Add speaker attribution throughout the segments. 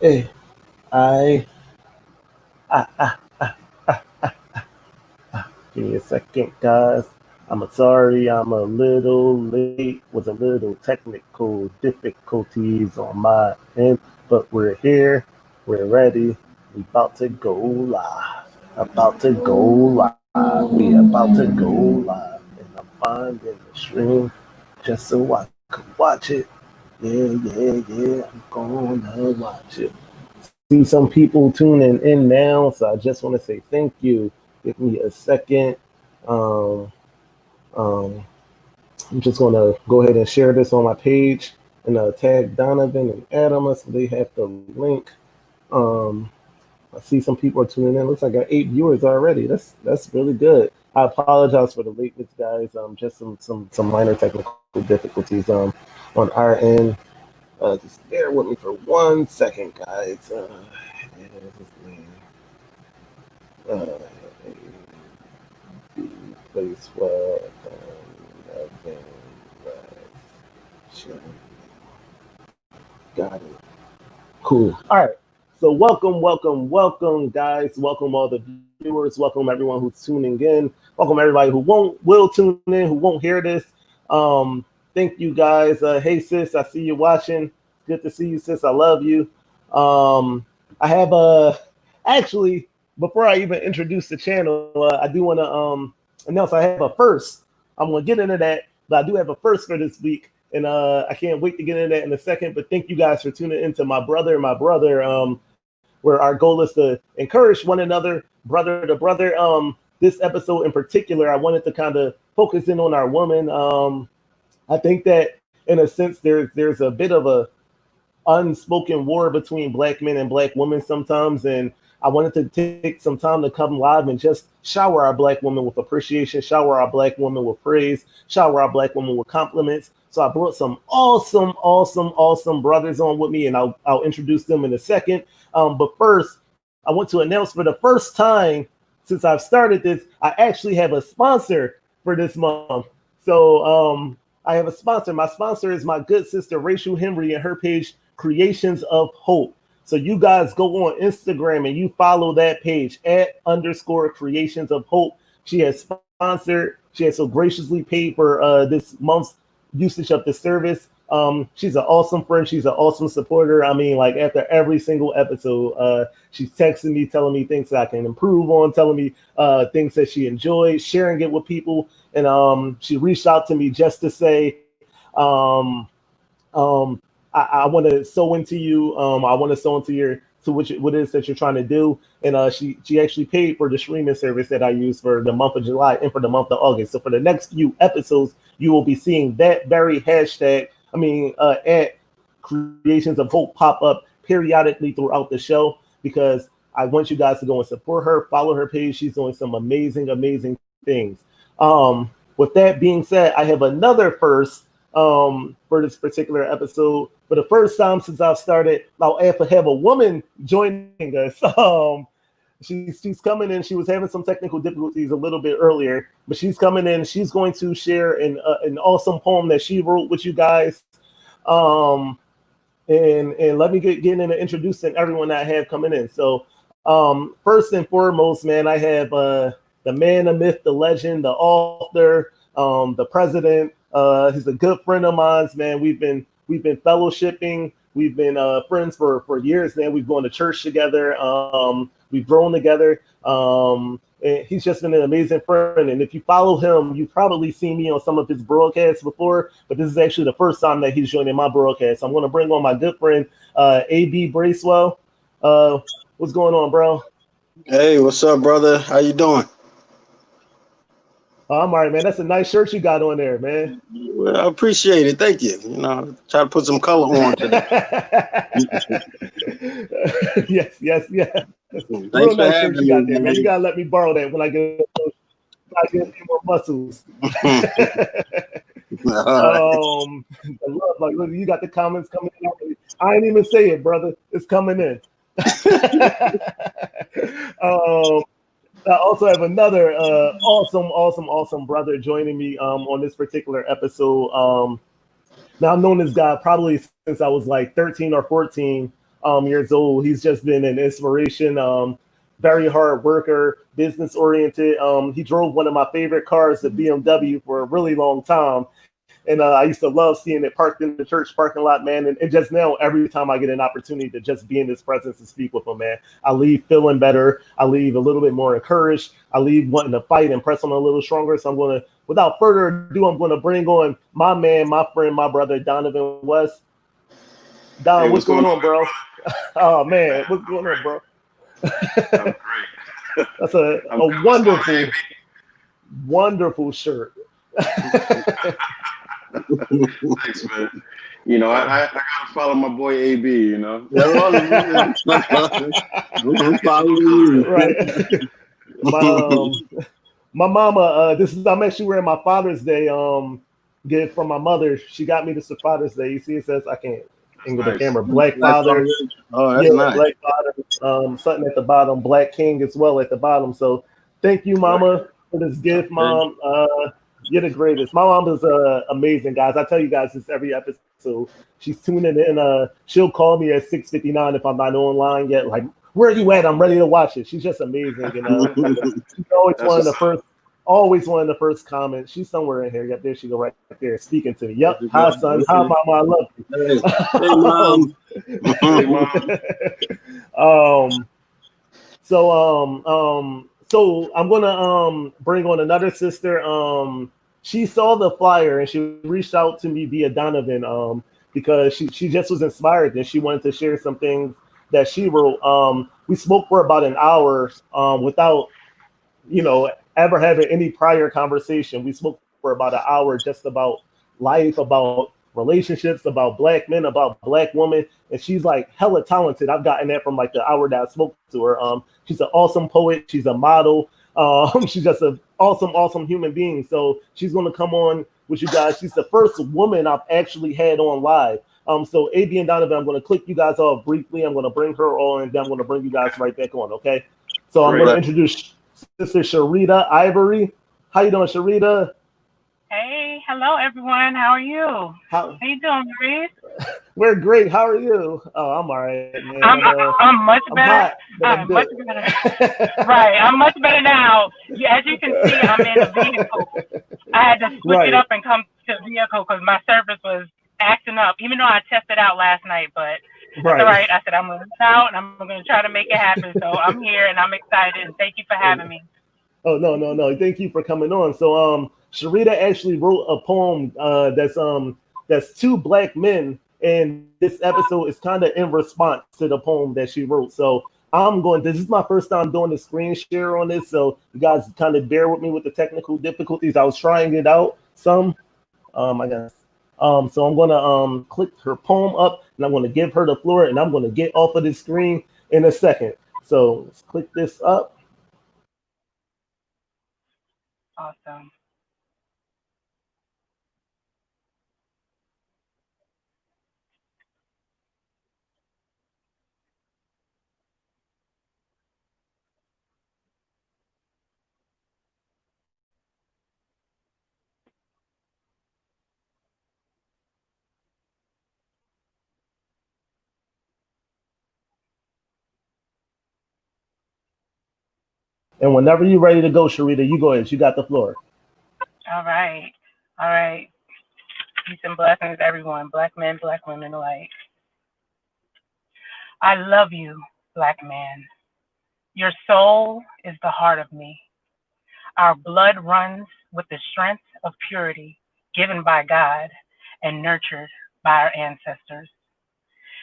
Speaker 1: Hey, I, I, give me a second, guys. I'm sorry, I'm a little late. Was a little technical difficulties on my end, but we're here. We're ready. We about to go live. About to go live. We about to go live, and I'm finding the stream just so I could watch it. Yeah. I'm gonna watch it. See some people tuning in now, so I just want to say thank you. Give me a second. Um, um, I'm just gonna go ahead and share this on my page and tag Donavan and Adam so they have the link. Um, I see some people are tuning in. Looks like I got 8 viewers already. That's really good. I apologize for the lateness, guys. Just some minor technical difficulties on our end. Just bear with me for 1 second, guys. Uh, Place well, got it. Cool. All right. So welcome, guys. Welcome all the viewers. Welcome everyone who's tuning in. Welcome everybody who won't will tune in, who won't hear this. Um, Thank you guys. Hey sis, I see you watching. Good to see you, sis. I love you. Um, I have actually before I even introduce the channel, I do want to announce I have a first. I'm gonna get into that, but I do have a first for this week, and I can't wait to get into that in a second. But thank you guys for tuning into my brother. Where our goal is to encourage one another, brother to brother. This episode in particular, I wanted to kind of focus in on our woman. I think that in a sense there's a bit of a unspoken war between black men and black women sometimes. And I wanted to take some time to come live and just shower our black women with appreciation, shower our black women with praise, shower our black women with compliments. So I brought some awesome brothers on with me, and I'll introduce them in a second. But first, I want to announce for the first time since I've started this, I actually have a sponsor for this month. So I have a sponsor. My sponsor is my good sister Rachel Henry and her page Creations of Hope. So you guys go on Instagram and you follow that page at underscore Creations of Hope. She has sponsored. She has so graciously paid for this month's usage of the service. She's an awesome friend. She's an awesome supporter. I mean, like after every single episode, she's texting me, telling me things that I can improve on, telling me things that she enjoys, sharing it with people. And she reached out to me just to say, um, I want to sew into you. I want to sew into your to what it is that you're trying to do. And she actually paid for the streaming service that I use for the month of July and for the month of August. So for the next few episodes, you will be seeing that very hashtag. At Creations of Hope pop up periodically throughout the show because I want you guys to go and support her, follow her page. She's doing some amazing things. With that being said, I have another first for this particular episode. For the first time since I've started, I'll have a woman joining us. She's coming in. She was having some technical difficulties a little bit earlier, but she's coming in. She's going to share an awesome poem that she wrote with you guys. Um, and let me get into introducing everyone that I have coming in. So first and foremost, man, I have the man, the myth, the legend, the author, the president. He's a good friend of mine, man. We've been fellowshipping. We've been friends for years, man. We've gone to church together. We've grown together. And he's just been an amazing friend. And if you follow him, you've probably seen me on some of his broadcasts before. But this is actually the first time that he's joining my broadcast. I'm going to bring on my good friend, A.B. Bracewell. What's going on, bro?
Speaker 2: Hey, what's up, brother? How you doing?
Speaker 1: I'm all right, man. That's a nice shirt you got on there, man.
Speaker 2: Well, I appreciate it. Thank you. Try to put some color on today.
Speaker 1: Yes. Real
Speaker 2: Thanks
Speaker 1: nice
Speaker 2: for
Speaker 1: shirt you
Speaker 2: having
Speaker 1: got
Speaker 2: me,
Speaker 1: there, man. You
Speaker 2: man.
Speaker 1: gotta let me borrow that when I get a few more muscles.
Speaker 2: All right.
Speaker 1: I love, like, look, you got the comments coming in. I ain't even say it, brother. It's coming in. um, I also have another awesome brother joining me on this particular episode. Now I've known this guy probably since I was like 13 or 14. years old. He's just been an inspiration. Very hard worker, business oriented. He drove one of my favorite cars, the BMW, for a really long time. And I used to love seeing it parked in the church parking lot, man. And just now, every time I get an opportunity to just be in his presence and speak with him, man, I leave feeling better. I leave a little bit more encouraged. I leave wanting to fight and press on a little stronger. So I'm going to, without further ado, I'm going to bring on my man, my friend, my brother, Donavan West. Don,
Speaker 3: Hey,
Speaker 1: what's going on, bro? Oh,
Speaker 3: Hey,
Speaker 1: man,
Speaker 3: man,
Speaker 1: what's going on, bro?
Speaker 3: I'm great.
Speaker 1: That's a
Speaker 3: I'm good. What's going on,
Speaker 1: wonderful, wonderful shirt.
Speaker 3: Thanks, man. You know, I gotta follow my boy AB. You know.
Speaker 2: I'm following you.
Speaker 1: Right. My my mama, I'm actually wearing my Father's Day gift from my mother. She got me this for Father's Day. You see, it says I can't
Speaker 3: That's
Speaker 1: angle the
Speaker 3: nice.
Speaker 1: camera. Black Father.
Speaker 2: Oh, that's
Speaker 1: Yeah,
Speaker 2: nice.
Speaker 1: Black Father. Something at the bottom. Black King as well at the bottom. So thank you,
Speaker 3: Right.
Speaker 1: Mama, for this gift, Mom. You're the greatest. My mom is amazing, guys. I tell you guys this every episode. She's tuning in. She'll call me at 6:59 if I'm not online yet. Like, where are you at? I'm ready to watch it. She's just amazing. She's
Speaker 3: That's what's up.
Speaker 1: always one of the first comments. She's somewhere in here. Yep, there she go, right there, speaking to me. Yep.
Speaker 2: There you
Speaker 1: Hi,
Speaker 2: go.
Speaker 1: son. Hi, mama. I love you.
Speaker 2: Hey, mom.
Speaker 3: Hey, mom.
Speaker 1: um, so I'm gonna bring on another sister. She saw the flyer and she reached out to me via Donovan because she just was inspired and she wanted to share some things that she wrote. We spoke for about an hour without ever having any prior conversation. We spoke for about an hour just about life, about relationships, about black men, about black women. And she's like hella talented. I've gotten that from like the hour that I spoke to her. She's an awesome poet. She's a model. She's just an awesome human being. So she's going to come on with you guys. She's the first woman I've actually had on live. So AB and Donovan, I'm going to click you guys off briefly. I'm going to bring her on, and then I'm going to bring you guys right back on. Okay. So I'm going to introduce Sister Sharita Ivory. How you doing, Sharita?
Speaker 4: Hey, hello everyone. How are you? How you doing, Maurice?
Speaker 1: We're great. How are you? Oh, I'm all right, man.
Speaker 4: I'm much better.
Speaker 1: I'm
Speaker 4: much better. Right, I'm much better now. Yeah, as you can see, I'm in a vehicle. I had to switch it up and come to the vehicle because my service was acting up. Even though I tested out last night, but that's all right. I said I'm going to out and I'm going to try to make it happen. So I'm here and I'm excited. And thank you for having me.
Speaker 1: Oh no! Thank you for coming on. So Sharita actually wrote a poem that's two black men, and this episode is kind of in response to the poem that she wrote. So this is my first time doing the screen share on this, so you guys kind of bear with me with the technical difficulties. I was trying it out some, I guess. So I'm gonna click her poem up, and I'm gonna give her the floor, and I'm gonna get off of this screen in a second. So let's click this up.
Speaker 4: Awesome.
Speaker 1: And whenever you're ready to go, Sharita, you go ahead. You got the floor.
Speaker 4: All right. All right. Peace and blessings, everyone. Black men, black women alike. I love you, black man. Your soul is the heart of me. Our blood runs with the strength of purity given by God and nurtured by our ancestors.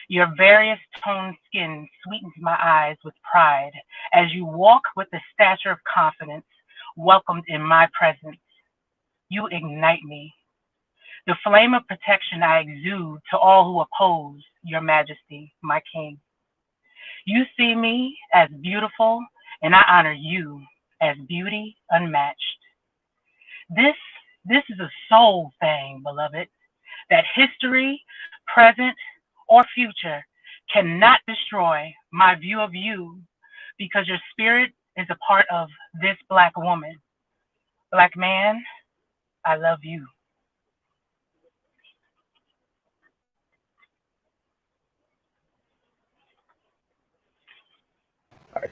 Speaker 4: Your various toned skin sweetens my eyes with pride as you walk with the stature of confidence, welcomed in my presence. You ignite me. The flame of protection I exude to all who oppose your majesty, my king. You see me as beautiful, and I honor you as beauty unmatched. This this is a soul thing, beloved, that history, present, or future cannot destroy my view of you because your spirit is a part of this black woman. Black man, I love you.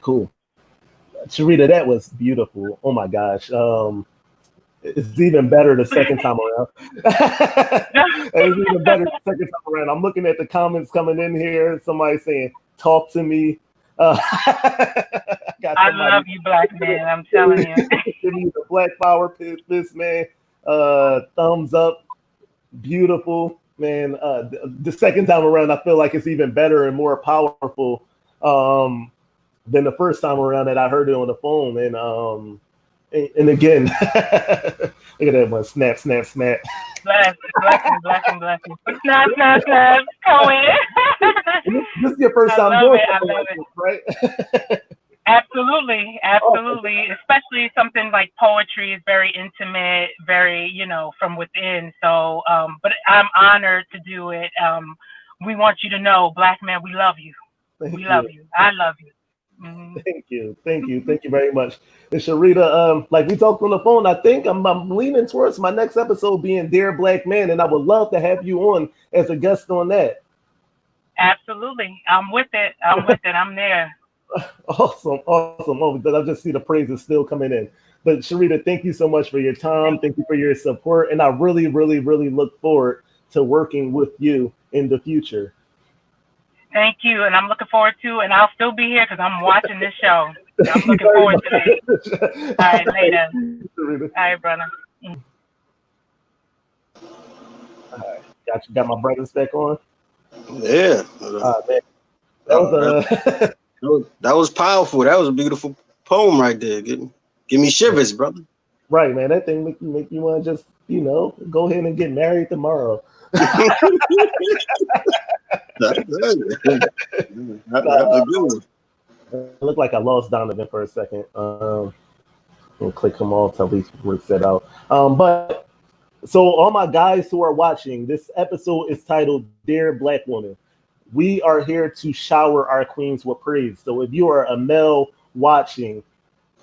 Speaker 1: cool. Sharita, that was beautiful. Oh my gosh. It's even better the second time around. It's even better the second time around. I'm looking at the comments coming in here. Somebody saying, "Talk to me."
Speaker 4: I love you, black man. I'm telling you.
Speaker 1: Give me the Black Power fist, man. Thumbs up. Beautiful, man. The second time around, I feel like it's even better and more powerful than the first time around that I heard it on the phone. And again, look at that one. Snap, snap, snap.
Speaker 4: Blessing. Snap, Cohen.
Speaker 1: This is your first time doing something like this, right?
Speaker 4: Absolutely. Especially something like poetry is very intimate, very, from within. So, but I'm honored to do it. We want you to know, black man, we love you. We love you. I love you. Mm-hmm.
Speaker 1: Thank you very much. And Sharita, like we talked on the phone, I think I'm leaning towards my next episode being Dear Black Man, and I would love to have you on as a guest on that.
Speaker 4: Absolutely. I'm with it. I'm there.
Speaker 1: Awesome. Oh, because I just see the praises still coming in. But Sharita, thank you so much for your time. Thank you for your support. And I really, really, really look forward to working with you in the future.
Speaker 4: Thank you. And I'm looking forward to, and I'll still be here because I'm watching this show. I'm looking forward to it. All right, later. All right, brother.
Speaker 1: All right. Got my brothers back on?
Speaker 2: Yeah.
Speaker 1: Man.
Speaker 2: That was powerful. That was a beautiful poem right there. Give me shivers, brother.
Speaker 1: Right, man. That thing make you want to just, go ahead and get married tomorrow.
Speaker 2: That's a good one.
Speaker 1: It looked like I lost Donavan for a second. I'll click him off till he works that out. But so all my guys who are watching, this episode is titled Dear Black Woman. We are here to shower our queens with praise. So if you are a male watching,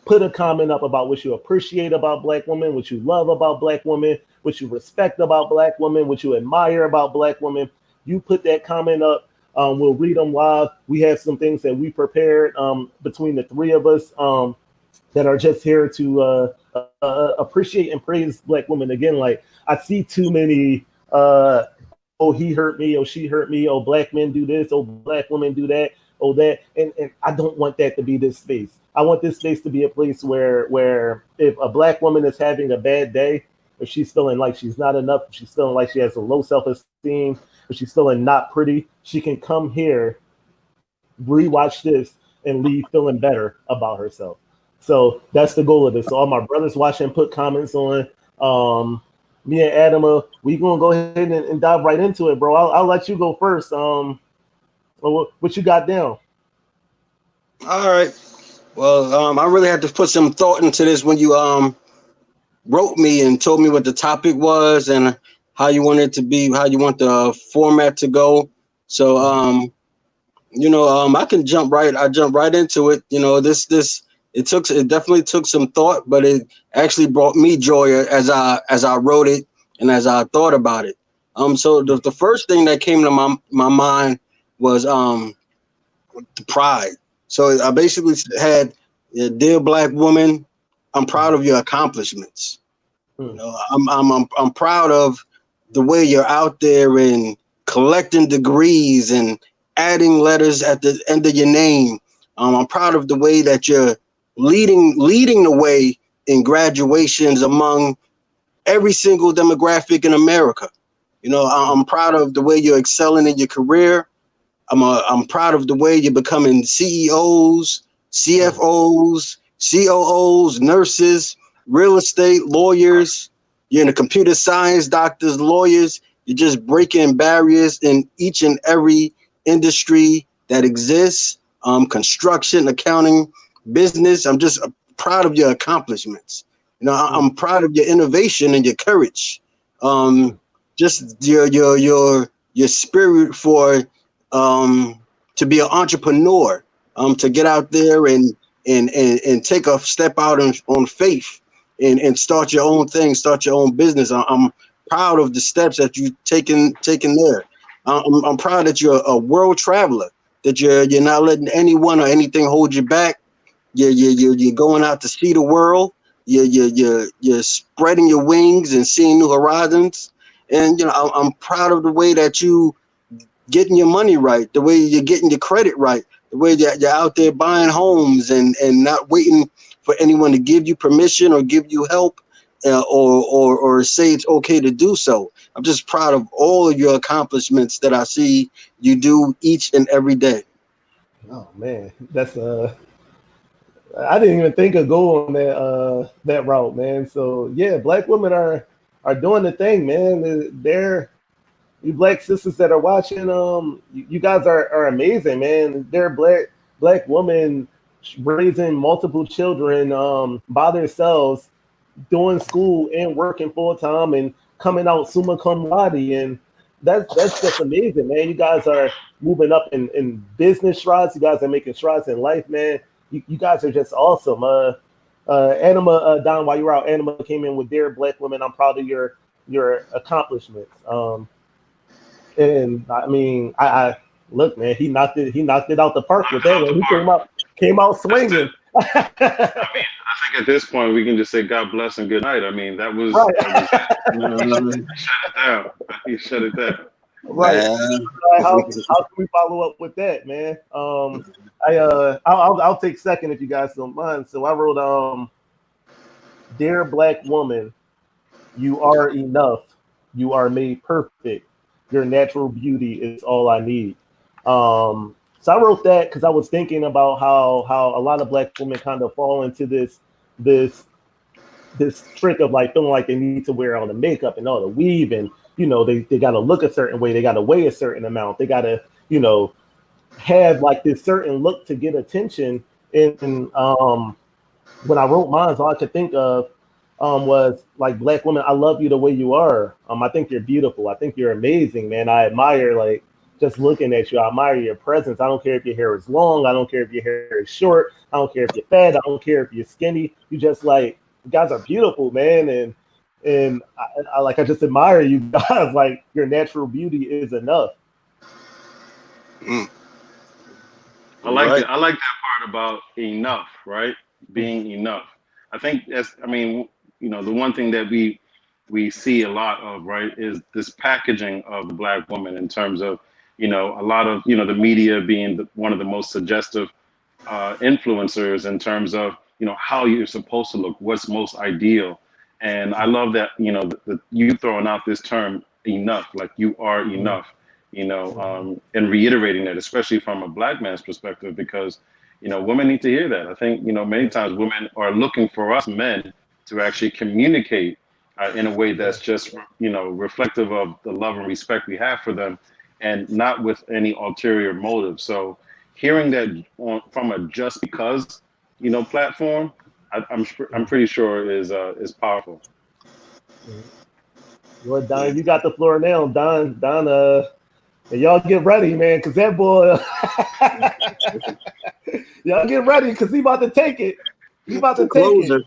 Speaker 1: put a comment up about what you appreciate about Black women, what you love about Black women, what you respect about Black women, what you admire about Black women. You put that comment up. We'll read them live. We have some things that we prepared between the three of us that are just here to appreciate and praise Black women. Again, like I see too many, oh, he hurt me, oh, she hurt me, oh, Black men do this, oh, Black women do that, oh, that. And I don't want that to be this space. I want this space to be a place where if a Black woman is having a bad day, if she's feeling like she's not enough, if she's feeling like she has a low self-esteem, if she's feeling not pretty, she can come here, rewatch this, and leave feeling better about herself. So that's the goal of this. So all my brothers watching, put comments on. Me and Adama, we gonna go ahead and dive right into it, bro. I'll let you go first. What you got down?
Speaker 2: All right. Well, I really had to put some thought into this when you wrote me and told me what the topic was and how you want it to be, how you want the format to go. So, I can jump right. I jump right into it. It definitely took some thought, but it actually brought me joy as I wrote it and as I thought about it. So the first thing that came to my mind was the pride. So I basically had, dear Black woman, I'm proud of your accomplishments. I'm proud of the way you're out there and collecting degrees and adding letters at the end of your name. I'm proud of the way that you're leading the way in graduations among every single demographic in America. I'm proud of the way you're excelling in your career. I'm proud of the way you're becoming CEOs, CFOs, COOs, nurses, real estate, lawyers. You're in the computer science, doctors, lawyers. You're just breaking barriers in each and every industry that exists, construction, accounting, business. I'm just proud of your accomplishments. I'm proud of your innovation and your courage. Just your spirit for to be an entrepreneur, to get out there and take a step out on faith and start your own thing, start your own business. I'm proud of the steps that you've taken there. I'm proud that you're a world traveler, that you're not letting anyone or anything hold you back. You're going out to see the world. You're spreading your wings and seeing new horizons. And I'm proud of the way that you getting your money right, the way you're getting your credit right, the way that you're out there buying homes and not waiting for anyone to give you permission or give you help or say it's okay to do so. I'm just proud of all of your accomplishments that I see you do each and every day.
Speaker 1: Oh man, that's I didn't even think of going that route, man. So yeah, black women are doing the thing, man. They're you black sisters that are watching. You guys are amazing, man. They're black women raising multiple children by themselves, doing school and working full time and coming out summa cum laude, and that's just amazing, man. You guys are moving up in business strides. You guys are making strides in life, man. You guys are just awesome. Anima, Don, while you were out, Anima came in with Dear Black Women. I'm proud of your accomplishments. And I mean, I look, man, he knocked it out the park with that one. He came out swinging.
Speaker 3: I think at this point we can just say God bless and good night. I mean, that was,
Speaker 1: Right.
Speaker 3: shut it down. He shut it down.
Speaker 1: Right. How can we follow up with that, man? I'll take second if you guys don't mind. So I wrote, Dear Black Woman, you are enough. You are made perfect. Your natural beauty is all I need. So I wrote that because I was thinking about how a lot of black women kind of fall into this trick of like feeling like they need to wear all the makeup and all the weave, and they got to look a certain way, they got to weigh a certain amount, they got to have like this certain look to get attention. And when I wrote mine, all I could think of was like, black women, I love you the way you are. I think you're beautiful. I think you're amazing, man. I admire, like, just looking at you. I admire your presence. I don't care if your hair is long. I don't care if your hair is short. I don't care if you're fat. I don't care if you're skinny. You just like, you guys are beautiful, man. And I just admire you guys. Like, your natural beauty is enough.
Speaker 3: I like that part about enough, right? Being enough. I think the one thing that we see a lot of, right, is this packaging of the black woman in terms of, a lot of, the media being one of the most suggestive influencers in terms of, how you're supposed to look, what's most ideal. And I love that, you throwing out this term enough, like you are enough, and reiterating that, especially from a black man's perspective, because, women need to hear that. I think, many times women are looking for us men to actually communicate in a way that's just, reflective of the love and respect we have for them, and not with any ulterior motive. So hearing that from a just because, platform, I'm pretty sure is powerful.
Speaker 1: Well, Don, you got the floor now. Don, and y'all get ready, man, because that boy, y'all get ready, because he about to take it. He about to take it.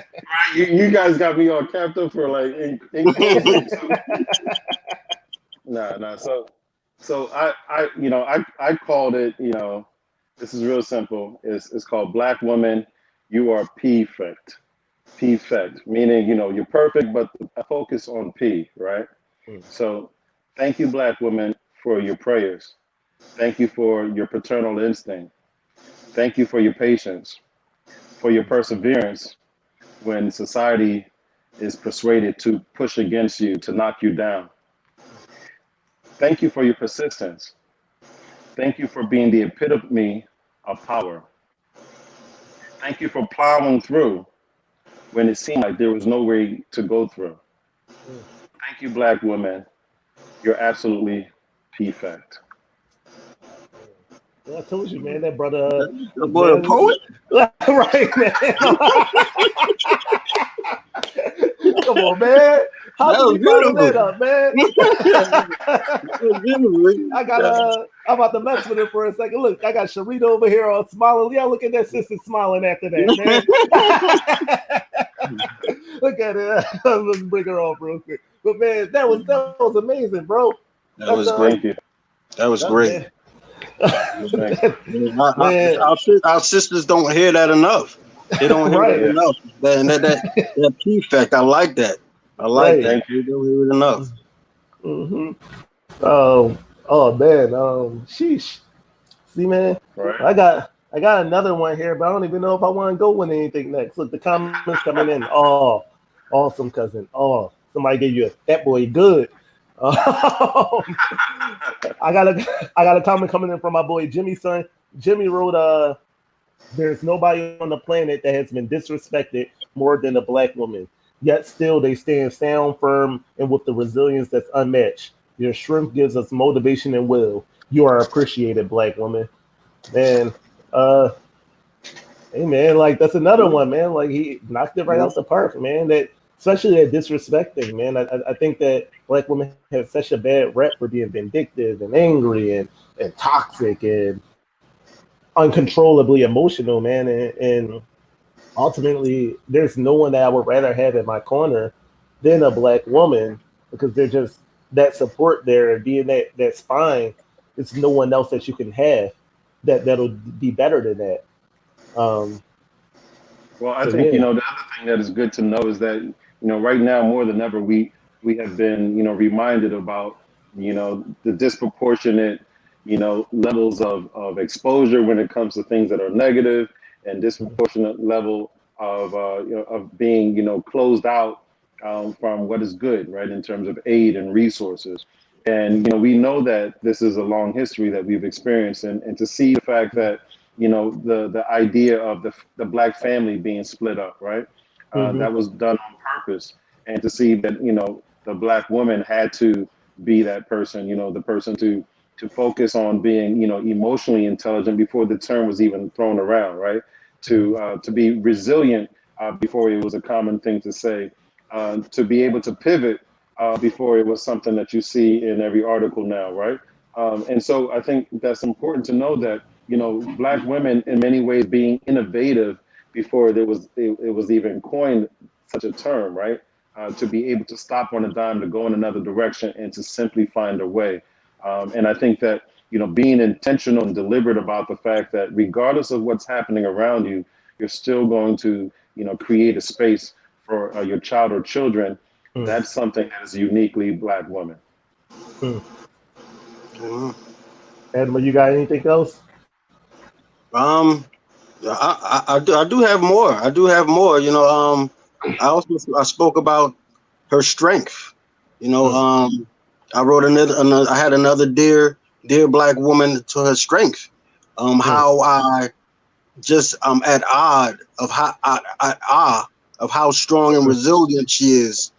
Speaker 3: Right, you guys got me all capped up for like nah. So I called it. This is real simple. It's called Black Woman. You are perfect. Perfect, meaning you're perfect, but I focus on P, right? So thank you, Black women, for your prayers. Thank you for your paternal instinct. Thank you for your patience, for your perseverance when society is persuaded to push against you, to knock you down. Thank you for your persistence. Thank you for being the epitome of power. Thank you for plowing through when it seemed like there was no way to go through. Thank you, Black women. You're absolutely perfect.
Speaker 1: Well, I told you, man, that brother.
Speaker 2: The boy a poet?
Speaker 1: Right, man. Come on, man. How
Speaker 2: That was
Speaker 1: did you follow that
Speaker 2: beautiful.
Speaker 1: up, man? I'm about to mess with it for a second. Look, I got Sharita over here all smiling. Yeah, look at that sister smiling after that, man. Look at it. Let's bring her off real quick. But man, that was amazing, bro.
Speaker 2: That was great. That was great.
Speaker 1: Man,
Speaker 2: our sisters don't hear that enough. They don't hear
Speaker 1: right.
Speaker 2: that enough. That key fact, I like that. I like
Speaker 1: Right.
Speaker 2: that. They don't hear it enough.
Speaker 1: Mm-hmm. Oh man. Sheesh. See, man,
Speaker 3: Right.
Speaker 1: I got another one here, but I don't even know if I want to go with anything next. Look, the comments coming in. Oh, awesome, cousin. Oh, somebody gave you that boy good. I got a comment coming in from my boy Jimmy's son. Jimmy wrote, there's nobody on the planet that has been disrespected more than a black woman. Yet still they stand sound, firm, and with the resilience that's unmatched. Your strength gives us motivation and will. You are appreciated, black woman. Man, uh, hey man, like that's another one, man. Like he knocked it right out the park, man. That especially that disrespecting, man. I think that black women have such a bad rep for being vindictive and angry and toxic and uncontrollably emotional, man. And ultimately, there's no one that I would rather have in my corner than a black woman because they're just that support there and being that spine. It's no one else that you can have that'll be better than that. Um,
Speaker 3: Well, I
Speaker 1: so
Speaker 3: think
Speaker 1: yeah.
Speaker 3: the other thing that is good to know is that right now more than ever we have been reminded about the disproportionate levels of exposure when it comes to things that are negative, and disproportionate level of of being closed out from what is good, right, in terms of aid and resources. And we know that this is a long history that we've experienced, and to see the fact that the idea of the black family being split up, right?
Speaker 1: Mm-hmm.
Speaker 3: That was done on purpose, and to see that the black woman had to be that person, the person to focus on being emotionally intelligent before the term was even thrown around, right? To be resilient before it was a common thing to say, to be able to pivot before it was something that you see in every article now, right? And so I think that's important to know that black women in many ways being innovative before it was even coined such a term, right? To be able to stop on a dime, to go in another direction, and to simply find a way. And I think that being intentional and deliberate about the fact that regardless of what's happening around you, you're still going to create a space for your child or children.
Speaker 1: Mm,
Speaker 3: That's something that is uniquely black woman.
Speaker 1: mm.
Speaker 2: Mhm.
Speaker 1: Edmund, you got anything else?
Speaker 2: Um, I do have more. I do have more. I spoke about her strength. You know,
Speaker 1: Mm,
Speaker 2: um, I wrote another. I had another dear black woman to her strength.
Speaker 1: mm,
Speaker 2: How I just at odd of how at awe of how strong and
Speaker 1: mm,
Speaker 2: resilient she is.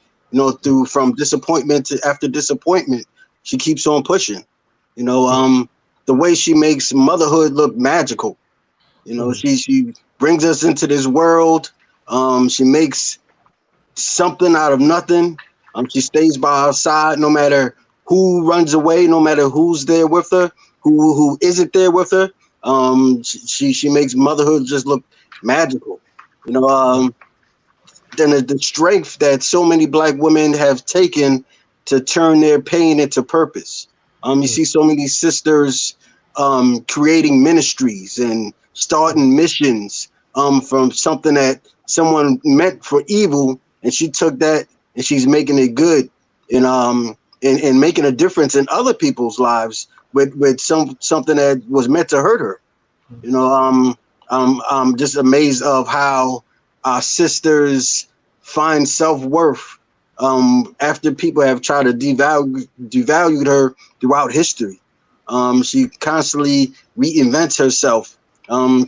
Speaker 2: Through from disappointment to after disappointment, she keeps on pushing. You know,
Speaker 1: mm,
Speaker 2: um, the way she makes motherhood look magical.
Speaker 1: mm,
Speaker 2: She brings us into this world. She makes something out of nothing. She stays by our side no matter who runs away, no matter who's there with her, who isn't there with her. She makes motherhood just look magical. You know, then the strength that so many black women have taken to turn their pain into purpose. You
Speaker 1: mm,
Speaker 2: see so many sisters creating ministries and
Speaker 1: mm,
Speaker 2: starting missions from something that someone meant for evil, and she took that and she's making it good, and making a difference in other people's lives with something that was meant to hurt her. I'm just amazed of how our sisters find self-worth after people have tried to devalue her throughout history. She constantly reinvents herself,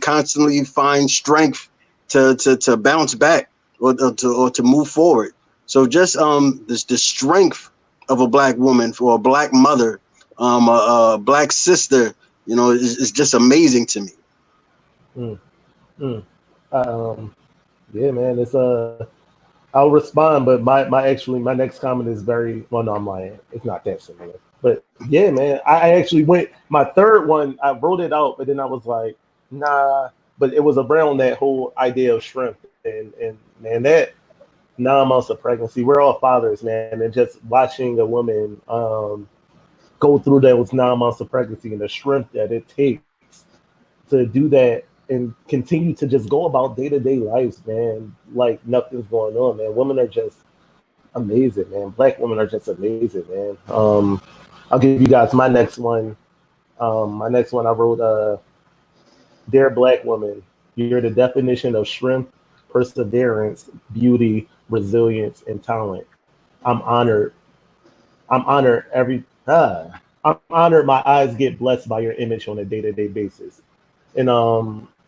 Speaker 2: constantly finds strength to bounce back or to move forward. So just the strength of a black woman, for a black mother, a black sister, is just amazing to me.
Speaker 1: mm, mm. Um, yeah, man, it's I'll respond, but my next comment is very well. No, I'm lying. It's not that similar. But yeah, man, I actually went my third one. I wrote it out, but then I was like, nah. But it was around that whole idea of strength, and man, that 9 months of pregnancy. We're all fathers, man, and just watching a woman go through those 9 months of pregnancy and the strength that it takes to do that and continue to just go about day-to-day lives, man, like nothing's going on, man. Women are just amazing, man. Black women are just amazing, man. I'll give you guys my next one. My next one I wrote, Dear Black woman, you're the definition of strength, perseverance, beauty, resilience, and talent. I'm honored. I'm honored I'm honored my eyes get blessed by your image on a day-to-day basis. And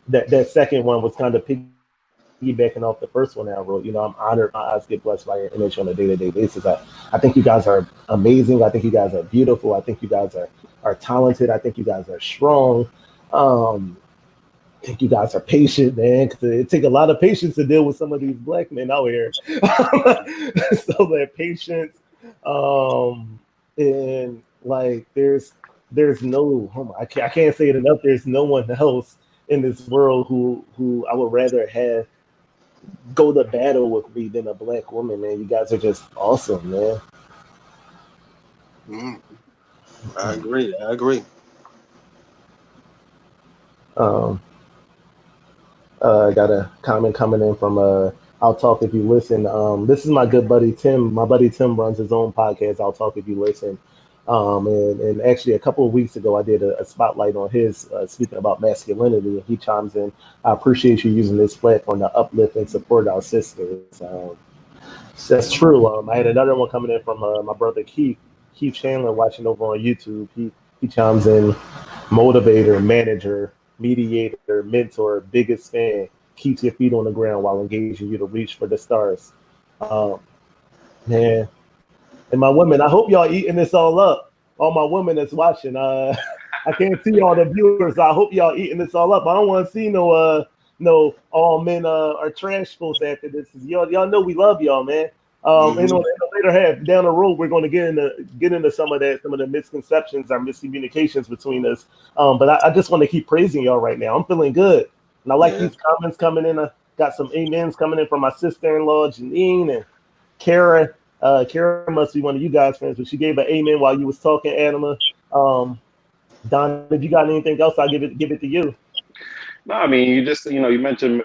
Speaker 1: that second one was kind of piggybacking off the first one that I wrote. I'm honored my eyes get blessed by your image on a day-to-day basis. I think you guys are amazing. I think you guys are beautiful. I think you guys are talented. I think you guys are strong. Um, I think you guys are patient, man. 'Cause it takes a lot of patience to deal with some of these black men out here. So that patience, um, and like there's no I can't say it enough. There's no one else in this world who I would rather have go to battle with me than a black woman, man. You guys are just awesome, man.
Speaker 2: Mm, I agree. I agree.
Speaker 1: Um, I got a comment coming in from I'll talk if you listen. This is my good buddy Tim. My buddy Tim runs his own podcast. I'll talk if you listen. And actually, a couple of weeks ago, I did a spotlight on his speaking about masculinity, and he chimes in. I appreciate you using this platform to uplift and support our sisters. That's true. I had another one coming in from my brother Keith Chandler, watching over on YouTube. He chimes in, motivator, manager, mediator, mentor, biggest fan, keeps your feet on the ground while engaging you to reach for the stars. Um, man, and my women, I hope y'all eating this all up. All my women that's watching. I can't see all the viewers. So I hope y'all eating this all up. I don't want to see no all men are trash posts after this. Y'all know we love y'all, man. And
Speaker 2: Hmm.
Speaker 1: on the later half down the road, we're going to get into some of the misconceptions or miscommunications between us. But I just want to keep praising y'all right now. I'm feeling good, and I like
Speaker 2: Yeah.
Speaker 1: these comments coming in. I got some amens coming in from my sister-in-law Janine and Kara. Kara must be one of you guys' friends, but she gave an amen while you was talking, Anima. Um, Don, if you got anything else, I'll give it to you.
Speaker 3: No, I mean, you just, you mentioned,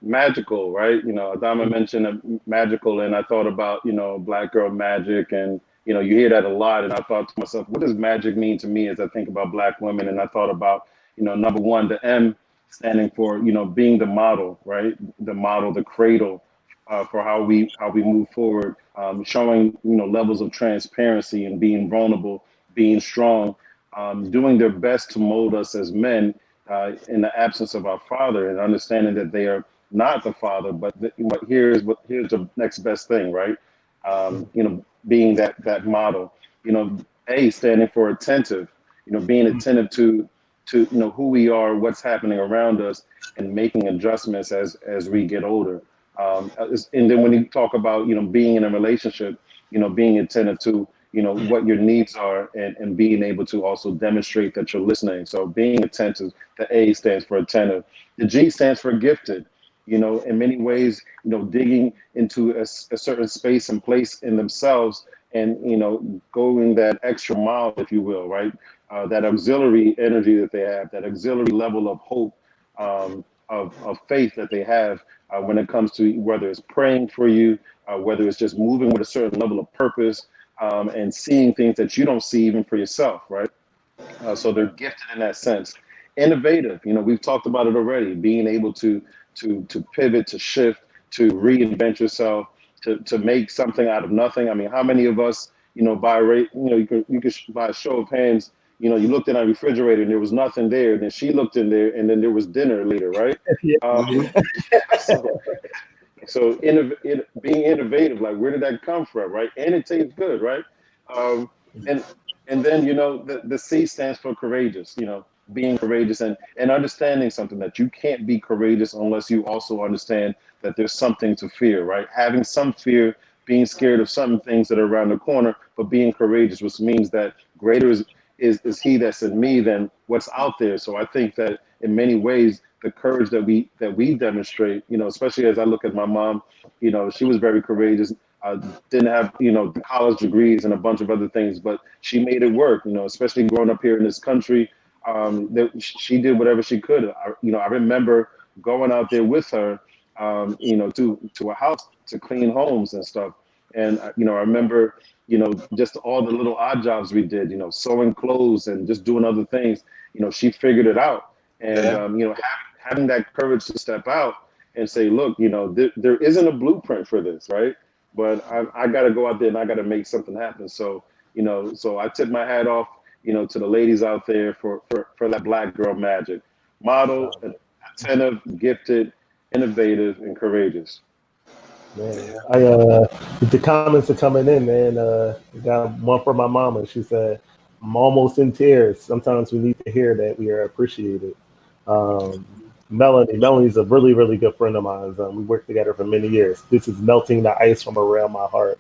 Speaker 3: magical, right? Adama mentioned magical, and I thought about, black girl magic, and, you hear that a lot. And I thought to myself, what does magic mean to me as I think about black women? And I thought about, number one, the M standing for, being the model, right? The model, the cradle for how we move forward, showing, levels of transparency and being vulnerable, being strong, doing their best to mold us as men in the absence of our father, and understanding that they are not the father, but here's the next best thing, right? Being that model. A standing for attentive. Being attentive to who we are, what's happening around us, and making adjustments as we get older. And then when you talk about being in a relationship, being attentive to what your needs are, and being able to also demonstrate that you're listening. So being attentive, the A stands for attentive. The G stands for gifted. In many ways, digging into a certain space and place in themselves, and going that extra mile, if you will, right? That auxiliary energy that they have, that auxiliary level of hope, of faith that they have when it comes to whether it's praying for you, whether it's just moving with a certain level of purpose, and seeing things that you don't see even for yourself, right? So they're gifted in that sense. Innovative, we've talked about it already. Being able to pivot, to shift, to reinvent yourself, to make something out of nothing. I mean, how many of us, by rate, you could by a show of hands, you looked in our refrigerator and there was nothing there. Then she looked in there, and then there was dinner later, right?
Speaker 1: Yeah.
Speaker 3: Um,
Speaker 2: Hmm.
Speaker 3: so being innovative, like where did that come from, right? And it tastes good, right? Um, and and then the C stands for courageous. Being courageous, and understanding something, that you can't be courageous unless you also understand that there's something to fear, right? Having some fear, being scared of some things that are around the corner, but being courageous, which means that greater is he that's in me than what's out there. So I think that in many ways, the courage that we demonstrate, especially as I look at my mom, she was very courageous, didn't have, the college degrees and a bunch of other things, but she made it work, especially growing up here in this country. She did whatever she could. I remember going out there with her, to a house to clean homes and stuff. And, I remember, just all the little odd jobs we did, sewing clothes and just doing other things. She figured it out. And, having that courage to step out and say, look, there isn't a blueprint for this, right? But I got to go out there and I got to make something happen. So, so I tip my hat off, to the ladies out there for that Black girl magic. Model, attentive, gifted, innovative, and courageous.
Speaker 1: Man, the comments are coming in, man. We got one from my mama. She said, "I'm almost in tears. Sometimes we need to hear that we are appreciated." Melanie's a really, really good friend of mine. We worked together for many years. This is melting the ice from around my heart.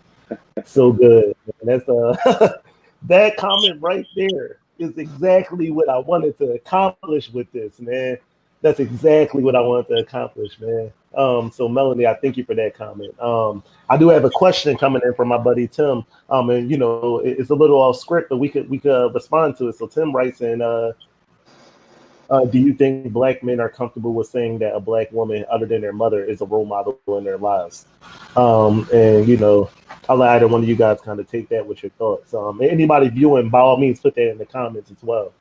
Speaker 1: So good. And that's that comment right there is exactly what I wanted to accomplish with this, man. That's exactly what I wanted to accomplish, man. So Melanie, I thank you for that comment. I do have a question coming in from my buddy Tim. And it's a little off script, but we could respond to it. So Tim writes in, do you think Black men are comfortable with saying that a Black woman other than their mother is a role model in their lives? And I'll let either one of you guys kind of take that with your thoughts. Anybody viewing, by all means, put that in the comments as well.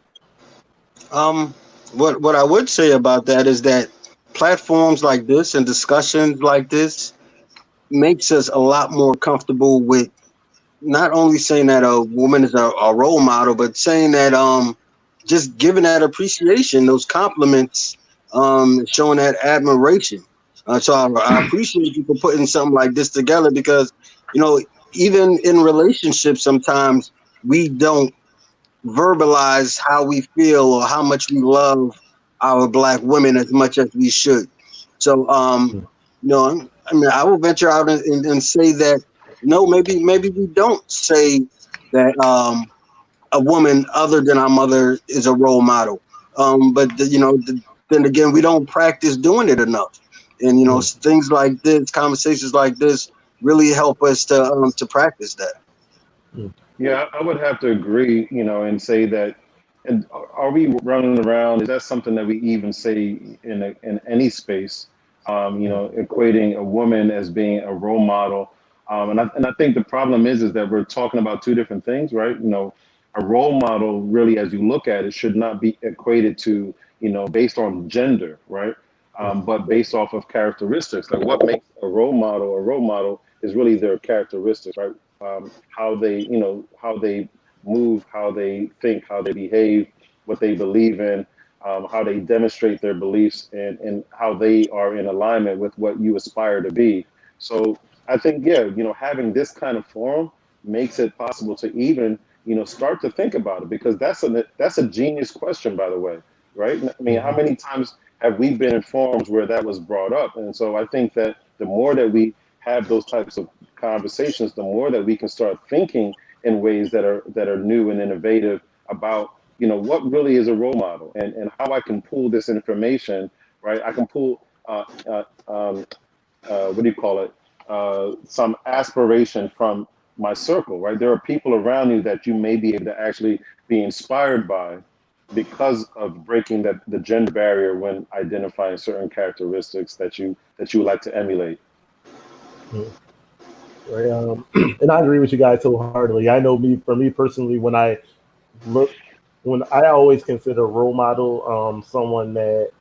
Speaker 2: What I would say about that is that platforms like this and discussions like this makes us a lot more comfortable with not only saying that a woman is a role model, but saying that just giving that appreciation, those compliments, showing that admiration. So I appreciate you for putting something like this together because, even in relationships, sometimes we don't verbalize how we feel or how much we love our Black women as much as we should. So, I I will venture out and say that, maybe we don't say that a woman other than our mother is a role model. But then again, we don't practice doing it enough. And, things like this, conversations like this really help us to practice that.
Speaker 3: Yeah, I would have to agree, and say that. And are we running around? Is that something that we even say in any space? Equating a woman as being a role model, and I think the problem is that we're talking about two different things, right? A role model really, as you look at it, should not be equated to based on gender, right? But based off of characteristics. Like what makes a role model is really their characteristics, right? How they move, how they think, how they behave, what they believe in, how they demonstrate their beliefs, and how they are in alignment with what you aspire to be. So I think, having this kind of forum makes it possible to even, start to think about it, because that's a genius question, by the way, right? I mean, how many times have we been in forums where that was brought up? And so I think that the more that we have those types of conversations, the more that we can start thinking in ways that are new and innovative about what really is a role model, and how I can pull this information, right? I can pull what do you call it, some aspiration from my circle, right? There are people around you that you may be able to actually be inspired by because of breaking the gender barrier when identifying certain characteristics that you would like to emulate.
Speaker 1: Right, and I agree with you guys wholeheartedly. I know for me personally, when I always consider role model someone that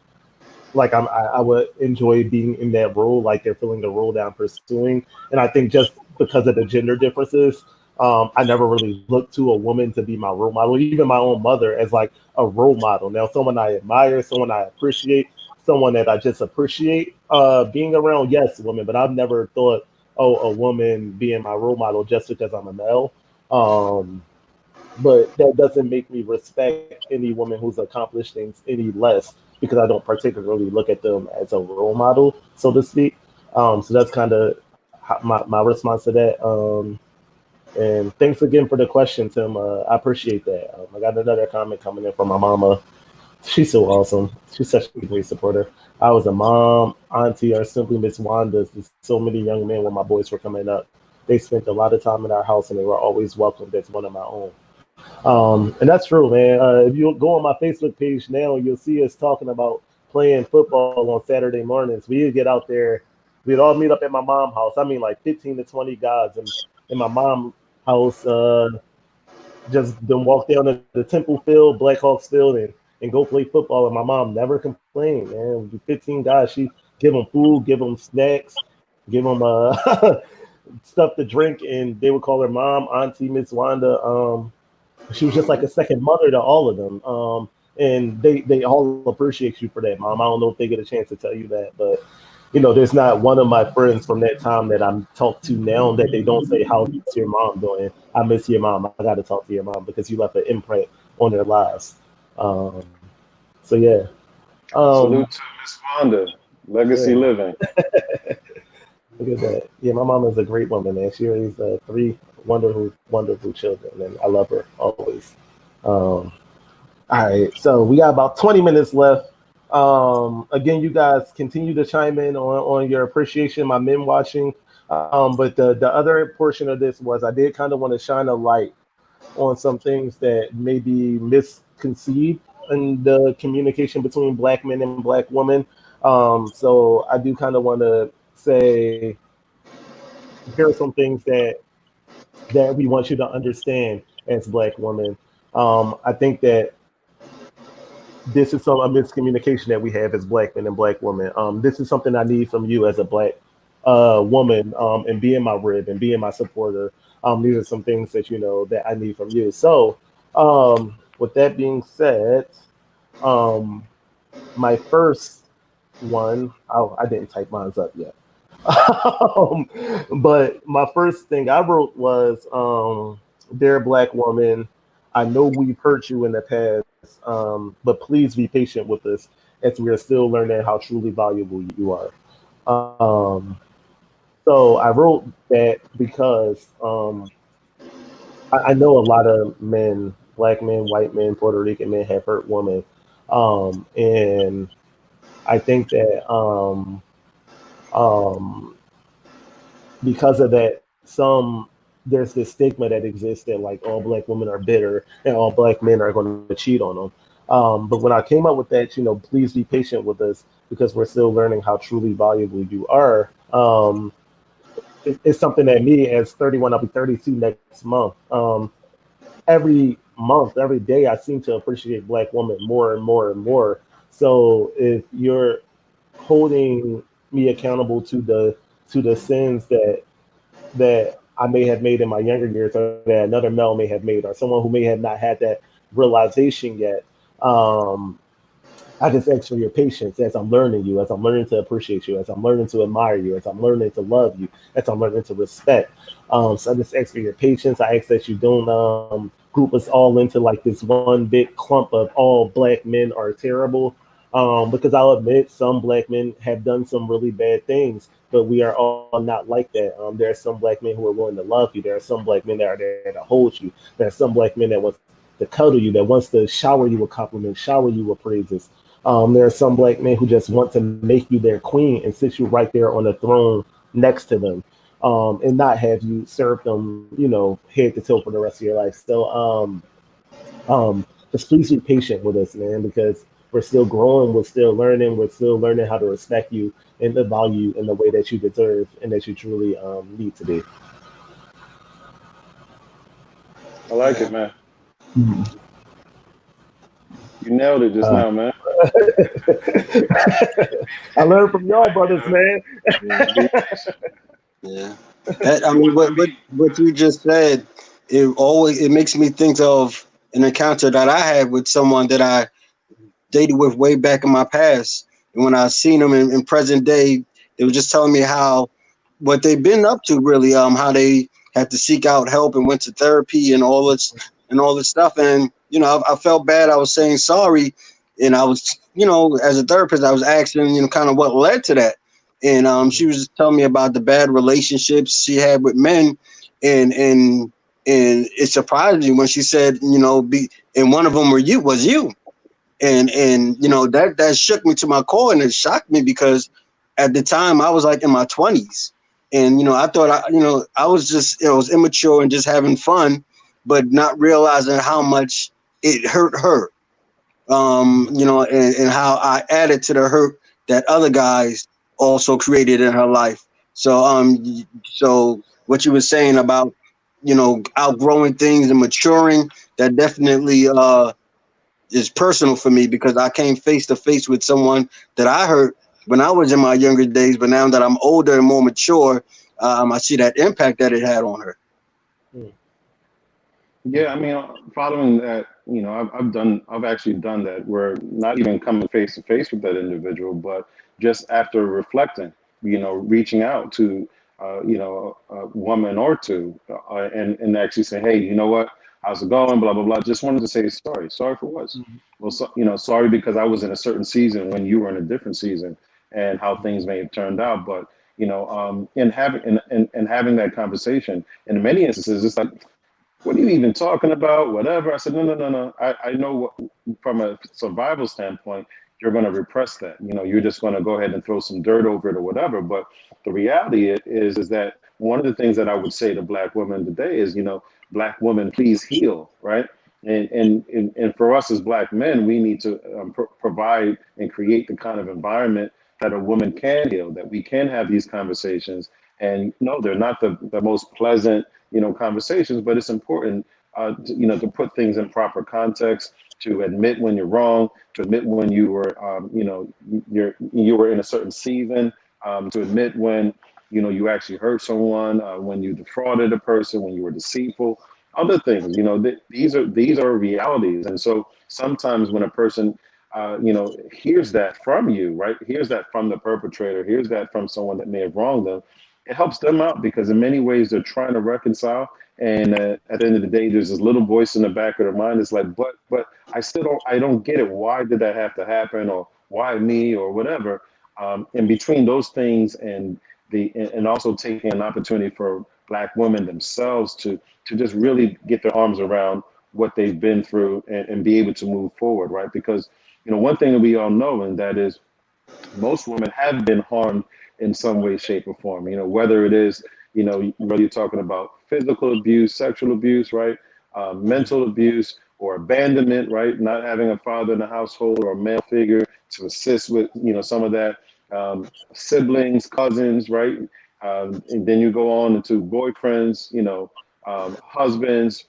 Speaker 1: like I would enjoy being in that role, like they're filling the role that I'm pursuing. And I think just because of the gender differences, I never really looked to a woman to be my role model, even my own mother as like a role model. Now, someone I admire, someone I appreciate, someone that I just appreciate being around. Yes, women, but I've never thought, a woman being my role model just because I'm a male. But that doesn't make me respect any woman who's accomplished things any less because I don't particularly look at them as a role model, so to speak. So that's kind of my response to that. And thanks again for the question, Tim. I appreciate that. I got another comment coming in from my mama. She's so awesome. She's such a great supporter. I was a mom, auntie, or simply Miss Wanda to so many young men when my boys were coming up. they spent a lot of time in our house, and they were always welcomed as one of my own. And that's true, man. If you go on my Facebook page now, you'll see us talking about playing football on Saturday mornings. We'd get out there. We'd all meet up at my mom's house. I mean, like 15 to 20 guys in my mom's house. Just then walk down to the Temple Field, Blackhawks Field, and go play football. And my mom never complained, man. 15 guys, she give them food, give them snacks, give them stuff to drink, and they would call her mom, Auntie, Miss Wanda. She was just like a second mother to all of them. And they all appreciate you for that, Mom. I don't know if they get a chance to tell you that, but there's not one of my friends from that time that I'm talked to now that they don't say, "How's your mom doing? I miss your mom. I got to talk to your mom," because you left an imprint on their lives. So yeah.
Speaker 3: Salute to Miss Wanda, legacy living.
Speaker 1: Look at that. Yeah, my mom is a great woman, man. She raised 3 wonderful children, and I love her always. All right, so we got about 20 minutes left. Again, you guys continue to chime in on your appreciation, my men watching. But the other portion of this was I did kind of want to shine a light on some things that may be misconceived in the communication between Black men and Black women. So I do kind of want to say here are some things that we want you to understand as Black women. I think that this is a miscommunication that we have as Black men and Black women. This is something I need from you as a Black woman, and being my rib and being my supporter. These are some things that that I need from you. So, with that being said, my first one, I didn't type mine up yet. But my first thing I wrote was, "Dear Black woman, I know we've hurt you in the past, but please be patient with us as we are still learning how truly valuable you are." So I wrote that because I know a lot of men, Black men, white men, Puerto Rican men, have hurt women, and I think that because of that, there's this stigma that exists that like all Black women are bitter and all Black men are going to cheat on them. But when I came up with that, please be patient with us because we're still learning how truly valuable you are. It's something that me, as 31, I'll be 32 next month. Every month, every day, I seem to appreciate Black women more and more and more. So if you're holding me accountable to the sins that I may have made in my younger years, or that another male may have made, or someone who may have not had that realization yet, I just ask for your patience as I'm learning you, as I'm learning to appreciate you, as I'm learning to admire you, as I'm learning to love you, as I'm learning to respect. So I just ask for your patience. I ask that you don't group us all into like this one big clump of all Black men are terrible. Because I'll admit some Black men have done some really bad things, but we are all not like that. There are some Black men who are willing to love you. There are some Black men that are there to hold you. There are some Black men that want to cuddle you, that wants to shower you with compliments, shower you with praises. There are some Black men who just want to make you their queen and sit you right there on the throne next to them, and not have you serve them, head to toe for the rest of your life. So just please be patient with us, man, because we're still growing, we're still learning how to respect you and to value you in the way that you deserve and that you truly need to be.
Speaker 3: I like it, man. You nailed it just now, man.
Speaker 1: I learned from y'all brothers, man.
Speaker 2: Yeah. I mean, what you just said, it makes me think of an encounter that I had with someone that I dated with way back in my past. And when I seen them in present day, they were just telling me what they've been up to, really, how they had to seek out help and went to therapy and all this stuff. And I felt bad. I was saying sorry, and I was, as a therapist, I was asking, kind of what led to that. And she was just telling me about the bad relationships she had with men, and it surprised me when she said, and one of them was you. And that shook me to my core, and it shocked me because at the time I was like in my 20s, And I thought I was just I was immature and just having fun, but not realizing how much it hurt her. And how I added to the hurt that other guys also created in her life. So what you were saying about outgrowing things and maturing, that definitely is personal for me, because I came face to face with someone that I hurt when I was in my younger days, but now that I'm older and more mature, I see that impact that it had on her.
Speaker 3: Yeah, I mean, following that, I've actually done that, where not even coming face to face with that individual, but just after reflecting, reaching out to, a woman or two, and actually say, hey, you know what, how's it going, blah blah blah. Just wanted to say sorry. Sorry for what? Well, so, sorry because I was in a certain season when you were in a different season, and how things may have turned out, but. In having and having that conversation, in many instances, it's like, what are you even talking about? Whatever. I said, no, no, no, no. I know what, from a survival standpoint, you're going to repress that. You're just going to go ahead and throw some dirt over it or whatever. But the reality is that one of the things that I would say to Black women today is, Black women, please heal, right? And for us as Black men, we need to provide and create the kind of environment that a woman can heal, that we can have these conversations. And no, they're not the most pleasant, conversations, but it's important, to put things in proper context, to admit when you're wrong, to admit when you were, you were in a certain season, to admit when, you actually hurt someone, when you defrauded a person, when you were deceitful, other things, these are realities. And so sometimes when a person, hears that from you, right, hears that from the perpetrator, hears that from someone that may have wronged them, it helps them out, because in many ways they're trying to reconcile. And at the end of the day, there's this little voice in the back of their mind that's like, but I don't get it. Why did that have to happen? Or why me? Or whatever. In between those things, and also taking an opportunity for Black women themselves to just really get their arms around what they've been through, and be able to move forward, right? Because, one thing that we all know, and that is, most women have been harmed in some way, shape, or form. Whether it is, whether you're talking about physical abuse, sexual abuse, right, mental abuse, or abandonment, right, not having a father in the household or a male figure to assist with, some of that, siblings, cousins, right, and then you go on into boyfriends, husbands,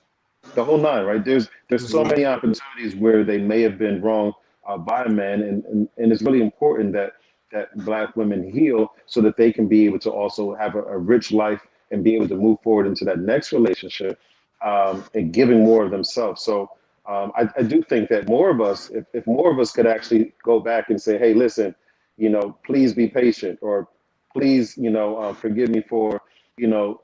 Speaker 3: the whole nine, right? There's so many opportunities where they may have been wrong, by a man, and it's really important that Black women heal, so that they can be able to also have a rich life, and be able to move forward into that next relationship, and giving more of themselves. So I do think that more of us, if more of us could actually go back and say, hey, listen, please be patient, or please, forgive me for,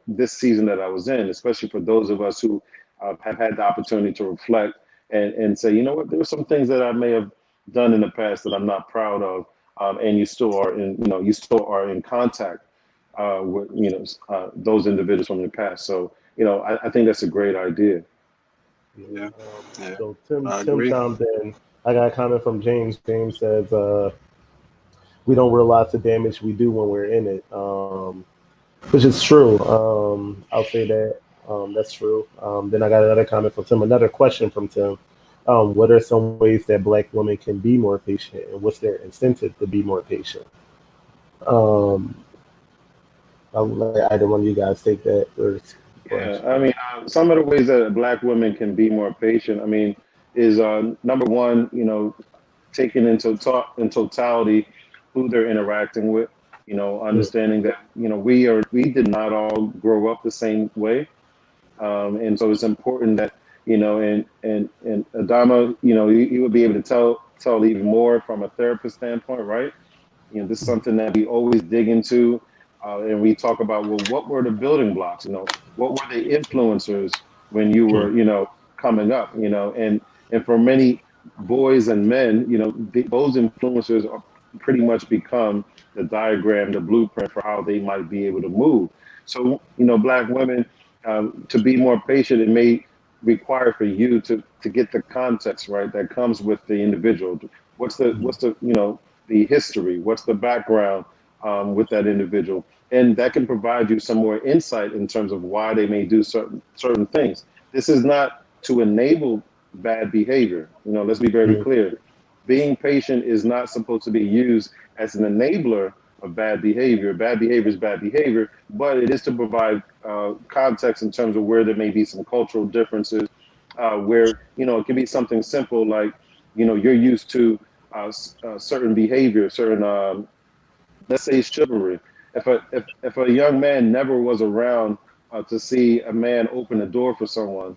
Speaker 3: this season that I was in, especially for those of us who have had the opportunity to reflect, and say, you know what, there were some things that I may have done in the past that I'm not proud of, and you still are in contact, with, those individuals from the past. So, I think that's a great idea.
Speaker 2: Yeah, yeah,
Speaker 1: So Tim
Speaker 2: I
Speaker 1: Tim
Speaker 2: agree.
Speaker 1: chimed in. I got a comment from James. James says, "We don't realize the damage we do when we're in it," which is true. I'll say that. That's true. Then I got another comment from Tim. Another question from Tim. What are some ways that Black women can be more patient, and what's their incentive to be more patient? Um, I'll let either one of you guys take that first.
Speaker 3: Yeah, I mean, some of the ways that Black women can be more patient, I mean, is, number one, taking in totality who they're interacting with.
Speaker 1: Yeah.
Speaker 3: Understanding that, we did not all grow up the same way, and so it's important that, and Adama, you would be able to tell even more from a therapist standpoint, right? This is something that we always dig into, and we talk about, well, what were the building blocks? What were the influencers when you were, coming up? And for many boys and men, those influencers are pretty much become the diagram, the blueprint for how they might be able to move. So, Black women, to be more patient, it may require for you to get the context right that comes with the individual. What's the history? What's the background? with that individual, and that can provide you some more insight in terms of why they may do certain things. This is not to enable bad behavior. Let's be very clear. Being patient is not supposed to be used as an enabler of bad behavior. Bad behavior is bad behavior, but it is to provide context in terms of where there may be some cultural differences, where it can be something simple like you're used to certain behavior, certain let's say chivalry. If a young man never was around to see a man open a door for someone,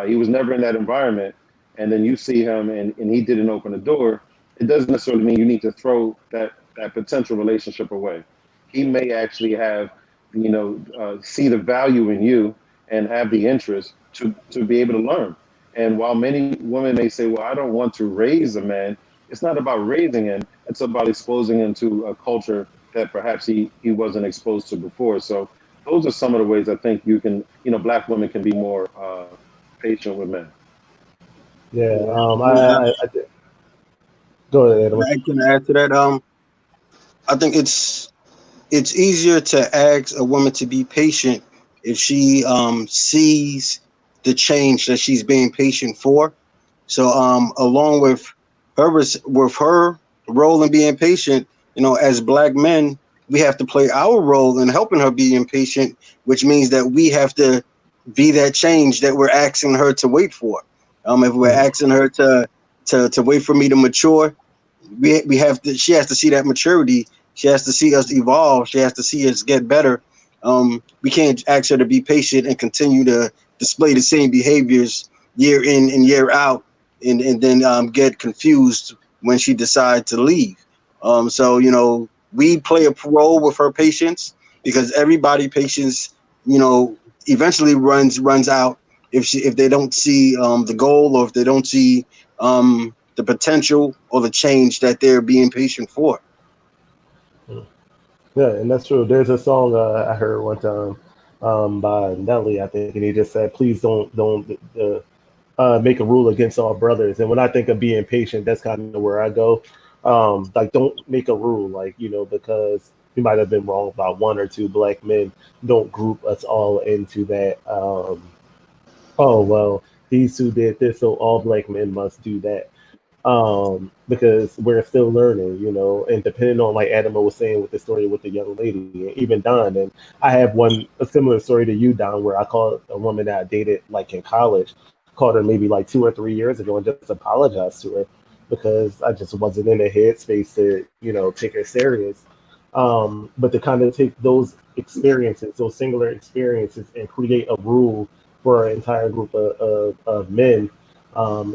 Speaker 3: he was never in that environment, and then you see him and he didn't open the door, it doesn't necessarily mean you need to throw that potential relationship away. He may actually have, see the value in you and have the interest to be able to learn. And while many women may say, well, I don't want to raise a man, it's not about raising him. It's about exposing him to a culture that perhaps he wasn't exposed to before. So those are some of the ways I think you can, black women can be more patient with men.
Speaker 1: Yeah. I go ahead, Adam.
Speaker 2: I can add to that. I think it's easier to ask a woman to be patient if she sees the change that she's being patient for. So along with her role in being patient, as black men, we have to play our role in helping her be impatient, which means that we have to be that change that we're asking her to wait for. If we're asking her to wait for me to mature, we have to. She has to see that maturity. She has to see us evolve. She has to see us get better. We can't ask her to be patient and continue to display the same behaviors year in and year out, and then get confused when she decides to leave. So we play a role with her patience, because everybody patience, eventually runs out if they don't see the goal, or if they don't see the potential or the change that they're being patient for.
Speaker 1: Yeah, and that's true. There's a song I heard one time by Nelly, I think, and he just said, "Please don't make a rule against all brothers." And when I think of being patient, that's kind of where I go. Like, don't make a rule, like, because we might have been wrong about one or two black men. Don't group us all into that. Oh well, these two did this, so all black men must do that. Because we're still learning, and depending on, like Adama was saying with the story with the young lady, and even Don, and I have a similar story to you, Don, where I called a woman that I dated like in college, called her maybe like 2 or 3 years ago and just apologized to her because I just wasn't in the headspace to, take her serious. But to kind of take those experiences, those singular experiences, and create a rule for an entire group of men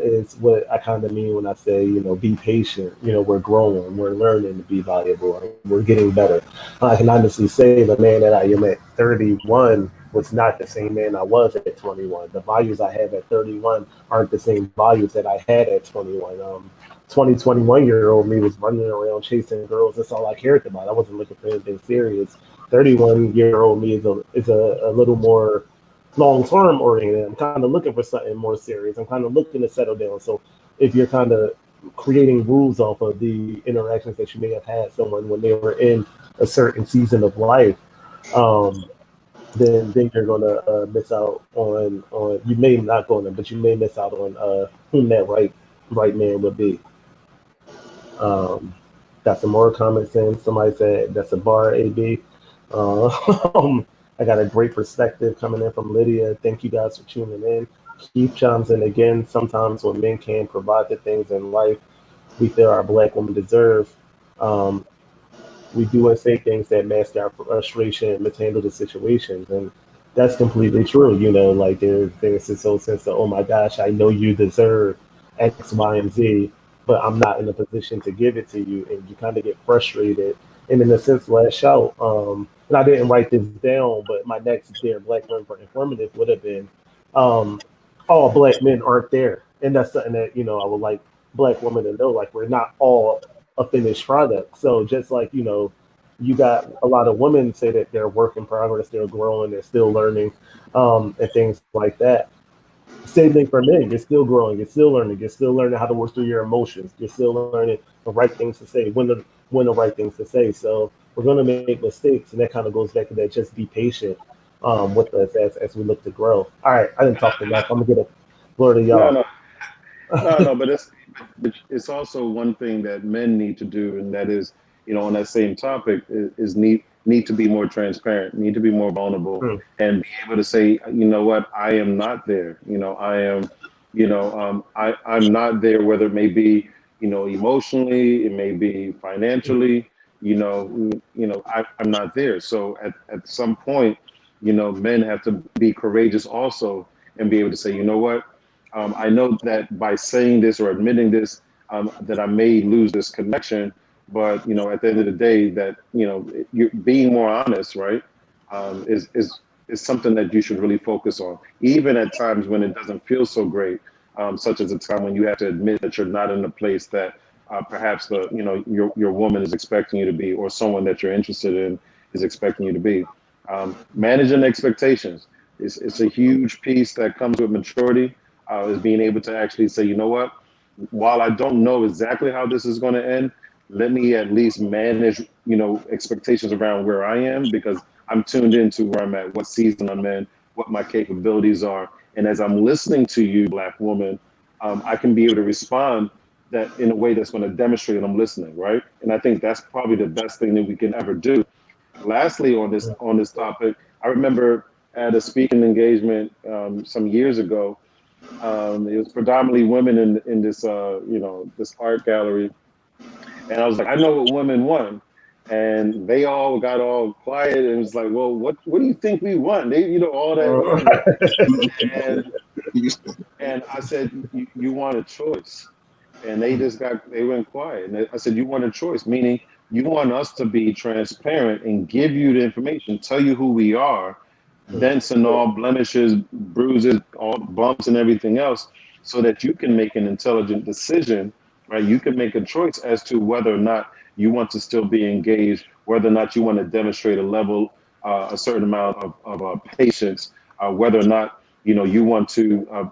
Speaker 1: is what I kind of mean when I say, be patient. We're growing, we're learning to be valuable, and we're getting better. I can honestly say the man that I am at 31 was not the same man I was at 21. The values I have at 31 aren't the same values that I had at 21. 21-year-old me was running around chasing girls. That's all I cared about. I wasn't looking for anything serious. 31-year-old me is a little more long-term oriented. I'm kind of looking for something more serious. I'm kind of looking to settle down. So if you're kind of creating rules off of the interactions that you may have had someone when they were in a certain season of life, then you're gonna miss out on you may not go on them, but you may miss out on whom that right man would be. Um, got some more comments in. Somebody said that's a bar, A.B. Uh, I got a great perspective coming in from Lydia. Thank you guys for tuning in. Keith chimes in again. Sometimes when men can provide the things in life we feel our black women deserve, um, we do and say things that mask our frustration and mishandle the situations. And that's completely true. Like there's this whole sense of, oh my gosh, I know you deserve X, Y, and Z, but I'm not in a position to give it to you. And you kind of get frustrated. And in a sense, last shout, and I didn't write this down, but my next Dear Black Men for Informative would have been, um, all black men aren't there. And that's something that, I would like black women to know, like, we're not all a finished product. So just like, you got a lot of women say that they're work in progress, they're growing, they're still learning, and things like that. Same thing for men. You're still growing, you're still learning how to work through your emotions, you're still learning the right things to say, when the right things to say. So we're going to make mistakes, and that kind of goes back to that. Just be patient with us as we look to grow. All right, I didn't talk enough. I'm gonna get a floor to
Speaker 3: No,
Speaker 1: y'all.
Speaker 3: no, no, but it's also one thing that men need to do, and that is, on that same topic, is need to be more transparent, need to be more vulnerable,
Speaker 1: Mm,
Speaker 3: and be able to say, you know what, I am not there. I am, I'm not there. Whether it may be, emotionally, it may be financially, I'm not there. So at some point, men have to be courageous also and be able to say, you know what. I know that by saying this or admitting this, that I may lose this connection, but at the end of the day, that you're being more honest, right, is something that you should really focus on, even at times when it doesn't feel so great, such as a time when you have to admit that you're not in the place that perhaps your woman is expecting you to be, or someone that you're interested in is expecting you to be. Managing expectations it's a huge piece that comes with maturity, is being able to actually say, you know what, while I don't know exactly how this is going to end, let me at least manage, expectations around where I am, because I'm tuned into where I'm at, what season I'm in, what my capabilities are. And as I'm listening to you, Black woman, I can be able to respond that in a way that's going to demonstrate that I'm listening, right? And I think that's probably the best thing that we can ever do. Lastly, on this topic, I remember at a speaking engagement some years ago. It was predominantly women in this this art gallery, and I was like, I know what women want, and they all got all quiet and was like, well, what do you think we want? They all that and and I said, you want a choice, and they went quiet, and I said, you want a choice, meaning you want us to be transparent and give you the information, tell you who we are, dents and all, blemishes, bruises, all bumps and everything else, so that you can make an intelligent decision, right? You can make a choice as to whether or not you want to still be engaged, whether or not you want to demonstrate a level, a certain amount of patience, whether or not you want to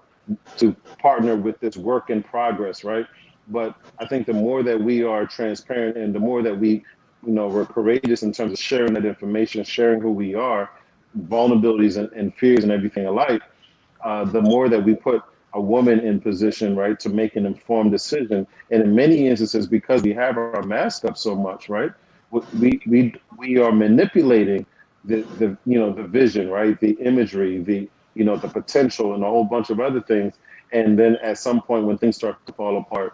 Speaker 3: partner with this work in progress, right? But I think the more that we are transparent and the more that we're courageous in terms of sharing that information, sharing who we are, vulnerabilities and fears and everything alike, the more that we put a woman in position, right, to make an informed decision. And in many instances, because we have our mask up so much, right, we are manipulating the vision, right, the imagery, the potential, and a whole bunch of other things. And then at some point, when things start to fall apart,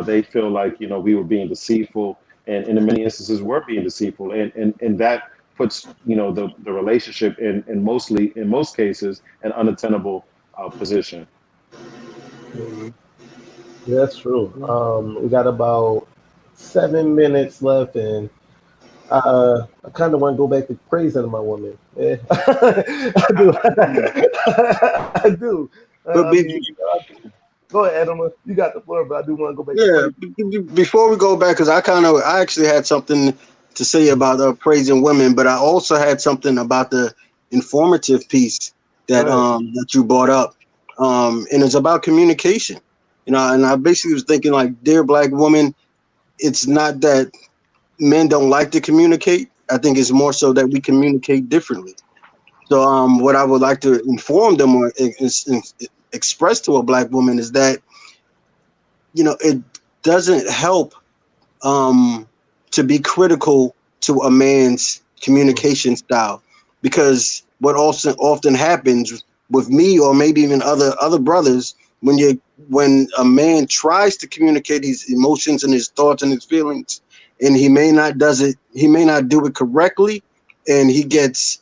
Speaker 3: they feel like we were being deceitful, and in many instances, we're being deceitful, and that puts the relationship in most cases an unattainable position.
Speaker 1: mhm. Yeah, that's true. We got about 7 minutes left, and I kind of want to go back to praising my woman. Yeah. I do. I do.
Speaker 2: But
Speaker 1: I mean, go ahead, Adam. You got the floor, but I do want to go back to
Speaker 2: yeah,
Speaker 1: praise.
Speaker 2: before we go back, because I actually had something to say about praising women, but I also had something about the informative piece
Speaker 1: Go ahead.
Speaker 2: that you brought up, and it's about communication. And I basically was thinking, like, dear Black woman, it's not that men don't like to communicate. I think it's more so that we communicate differently. So what I would like to inform them or express to a Black woman is that it doesn't help to be critical to a man's communication style, because what also often happens with me, or maybe even other brothers, when a man tries to communicate his emotions and his thoughts and his feelings, and he may not do it correctly, and he gets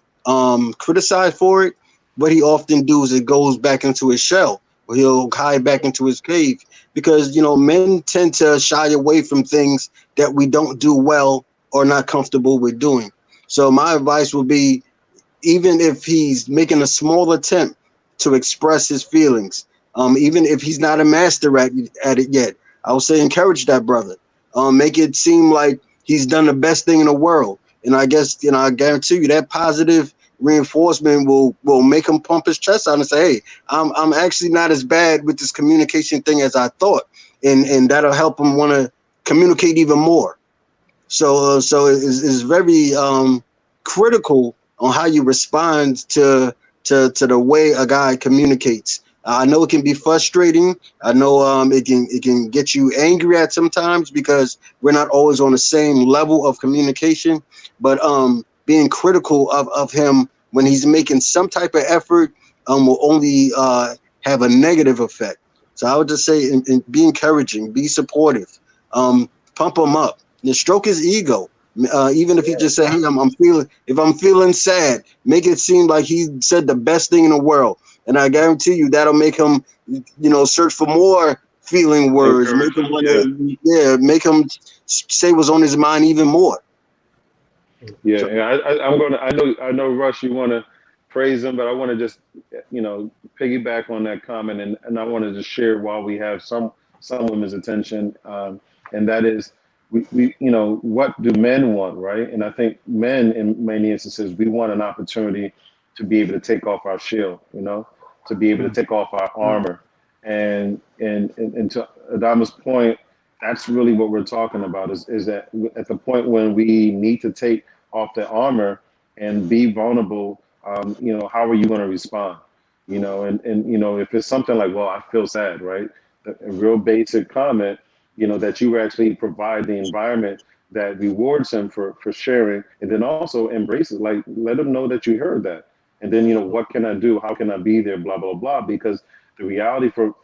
Speaker 2: criticized for it. What he often does is it goes back into his shell, or he'll hide back into his cave, because men tend to shy away from things that we don't do well or not comfortable with doing. So my advice would be, even if he's making a small attempt to express his feelings, even if he's not a master at it yet, I would say encourage that brother. Make it seem like he's done the best thing in the world. And I guess, I guarantee you that positive reinforcement will make him pump his chest out and say, hey, I'm actually not as bad with this communication thing as I thought. And that'll help him want to communicate even more. So it's very critical on how you respond to the way a guy communicates. I know it can be frustrating. I know it can get you angry at sometimes because we're not always on the same level of communication. But being critical of him when he's making some type of effort will only have a negative effect. So I would just say, be encouraging, be supportive, pump him up. Stroke his ego. Even if he just said, "Hey, I'm feeling sad," make it seem like he said the best thing in the world, and I guarantee you that'll make him, search for more feeling words. Make him want to, make him say what's on his mind even more.
Speaker 3: Yeah, I'm gonna. I know, Rush. You want to praise him, but I want to just, piggyback on that comment, and I want to just share while we have some women's attention, and that is, what do men want, right? And I think men, in many instances, we want an opportunity to be able to take off our shield, to be able to take off our armor, and to Adama's point, that's really what we're talking about. Is that at the point when we need to take off the armor and be vulnerable, how are you going to respond? And if it's something like, well, I feel sad, right? A real basic comment, that you actually provide the environment that rewards him for sharing, and then also embrace it. Like, let him know that you heard that. And then, what can I do? How can I be there? Blah, blah, blah. Because the reality for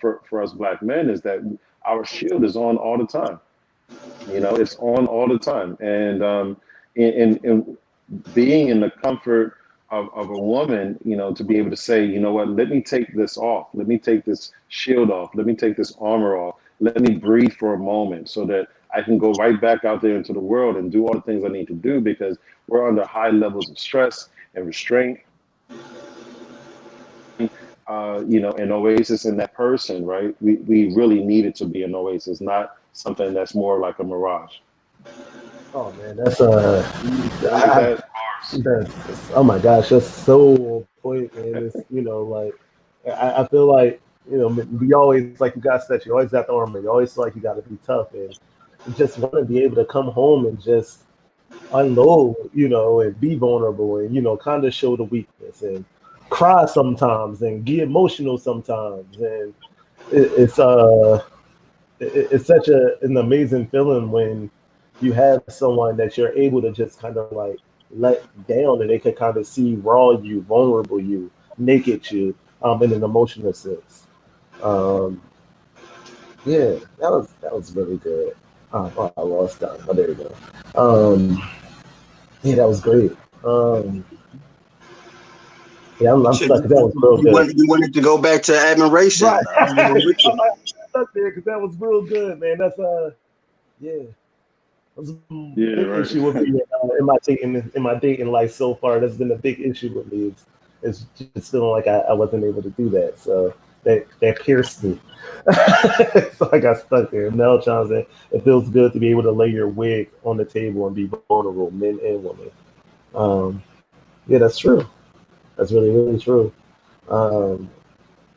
Speaker 3: us Black men is that our shield is on all the time. It's on all the time. And in being in the comfort of a woman, to be able to say, you know what, let me take this off. Let me take this shield off. Let me take this armor off. Let me breathe for a moment so that I can go right back out there into the world and do all the things I need to do, because we're under high levels of stress and restraint. An oasis in that person, right? We really need it to be an oasis, not something that's more like a mirage.
Speaker 1: Oh man, that's oh my gosh, that's so on point, man. It's like I feel like we always, like you guys said, you always got the armor. You always feel like you got to be tough, and you just want to be able to come home and just unload, and be vulnerable, and kind of show the weakness and cry sometimes and get emotional sometimes, and it's such an amazing feeling when you have someone that you're able to just kind of like let down, and they can kind of see raw you, vulnerable you, naked you, in an emotional sense. Um, yeah, that was really good. Oh, I lost time. Oh, there you go. Yeah, that was great. Um, yeah, I'm stuck. That was real good.
Speaker 2: You wanted to go back to admiration.
Speaker 1: Right. I'm stuck there because that was real good, man. That's yeah. That's a big
Speaker 3: Right.
Speaker 1: issue with me in my dating life so far. That's been a big issue with me. It's just feeling like I wasn't able to do that. So that pierced me. So I got stuck there. Mel Johnson, it feels good to be able to lay your wig on the table and be vulnerable, men and women. Yeah, that's true. That's really, really true. Um,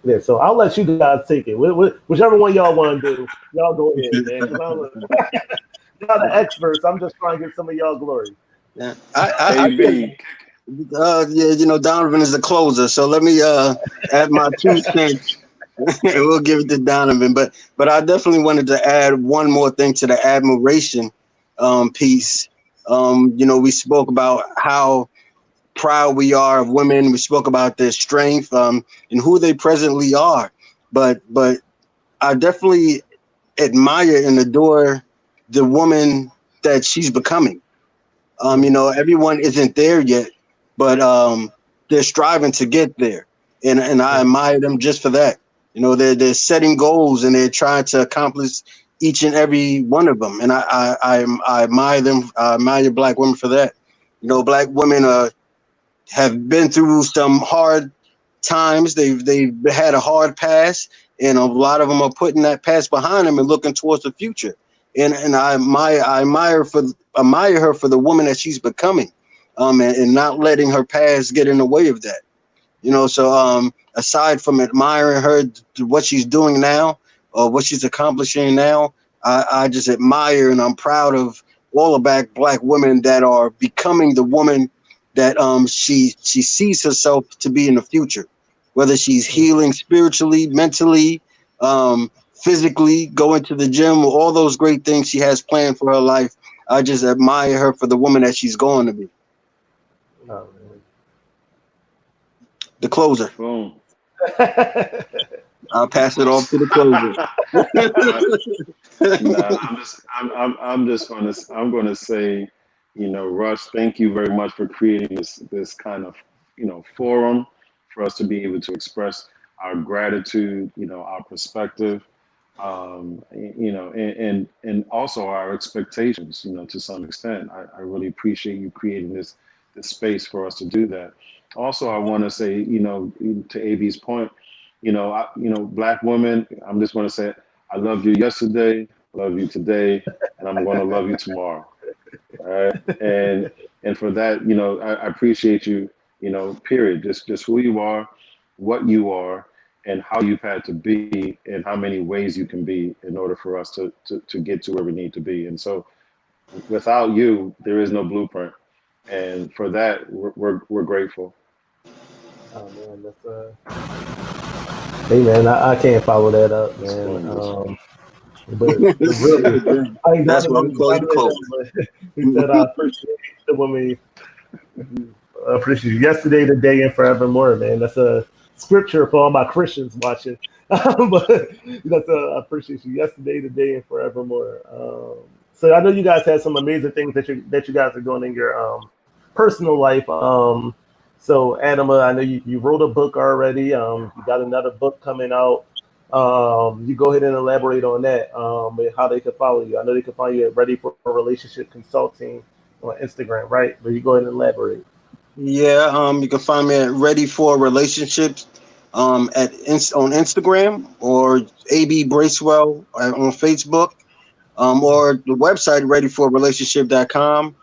Speaker 1: yeah, so I'll let you guys take it. Whichever one y'all want to do, y'all go ahead, man. Y'all the experts. I'm just trying to get some of y'all glory.
Speaker 2: Yeah, Donovan is the closer, so let me add my 2 cents. We'll give it to Donovan, but I definitely wanted to add one more thing to the admiration piece. We spoke about how proud we are of women. We spoke about their strength and who they presently are, but I definitely admire and adore the woman that she's becoming. Everyone isn't there yet, but they're striving to get there, and I admire them just for that. They're setting goals and they're trying to accomplish each and every one of them, and I admire them. I admire Black women for that. Black women have been through some hard times. They've had a hard past, and a lot of them are putting that past behind them and looking towards the future. And I admire her for the woman that she's becoming, and not letting her past get in the way of that. So aside from admiring her, what she's doing now or what she's accomplishing now, I just admire and I'm proud of all the black women that are becoming the woman that she sees herself to be in the future, whether she's healing spiritually, mentally, physically, going to the gym, all those great things she has planned for her life. I just admire her for the woman that she's going to be.
Speaker 1: Oh, man.
Speaker 2: The closer.
Speaker 3: Boom.
Speaker 2: I'll pass it off to the closer.
Speaker 3: I'm going to say, Rush, thank you very much for creating this kind of, forum for us to be able to express our gratitude, our perspective, and also our expectations, to some extent. I really appreciate you creating this space for us to do that. Also, I want to say, to AB's point, Black women, I'm just going to say, I loved you yesterday, love you today, and I'm going to love you tomorrow. All right. And for that, I appreciate you, period. Just who you are, what you are, and how you've had to be, and how many ways you can be in order for us to get to where we need to be. And so without you, there is no blueprint. And for that, we're grateful.
Speaker 1: Oh man, that's hey man, I can't follow that up, man. But really, I ain't
Speaker 2: that's
Speaker 1: done
Speaker 2: what I'm calling the closer.
Speaker 1: He said, "I appreciate the woman. I appreciate you yesterday, today, and forevermore." Man, that's a scripture for all my Christians watching. But I appreciate you yesterday, today, and forevermore. So I know you guys had some amazing things that you guys are doing in your personal life. So Adama, I know you wrote a book already. You got another book coming out. You go ahead and elaborate on that. And how they can follow you. I know they can find you at Ready for Relationship Consulting on Instagram, right? But you go ahead and elaborate.
Speaker 2: Yeah, you can find me at Ready for Relationships on Instagram, or A.B. Bracewell on Facebook, or the website readyforrelationship.com.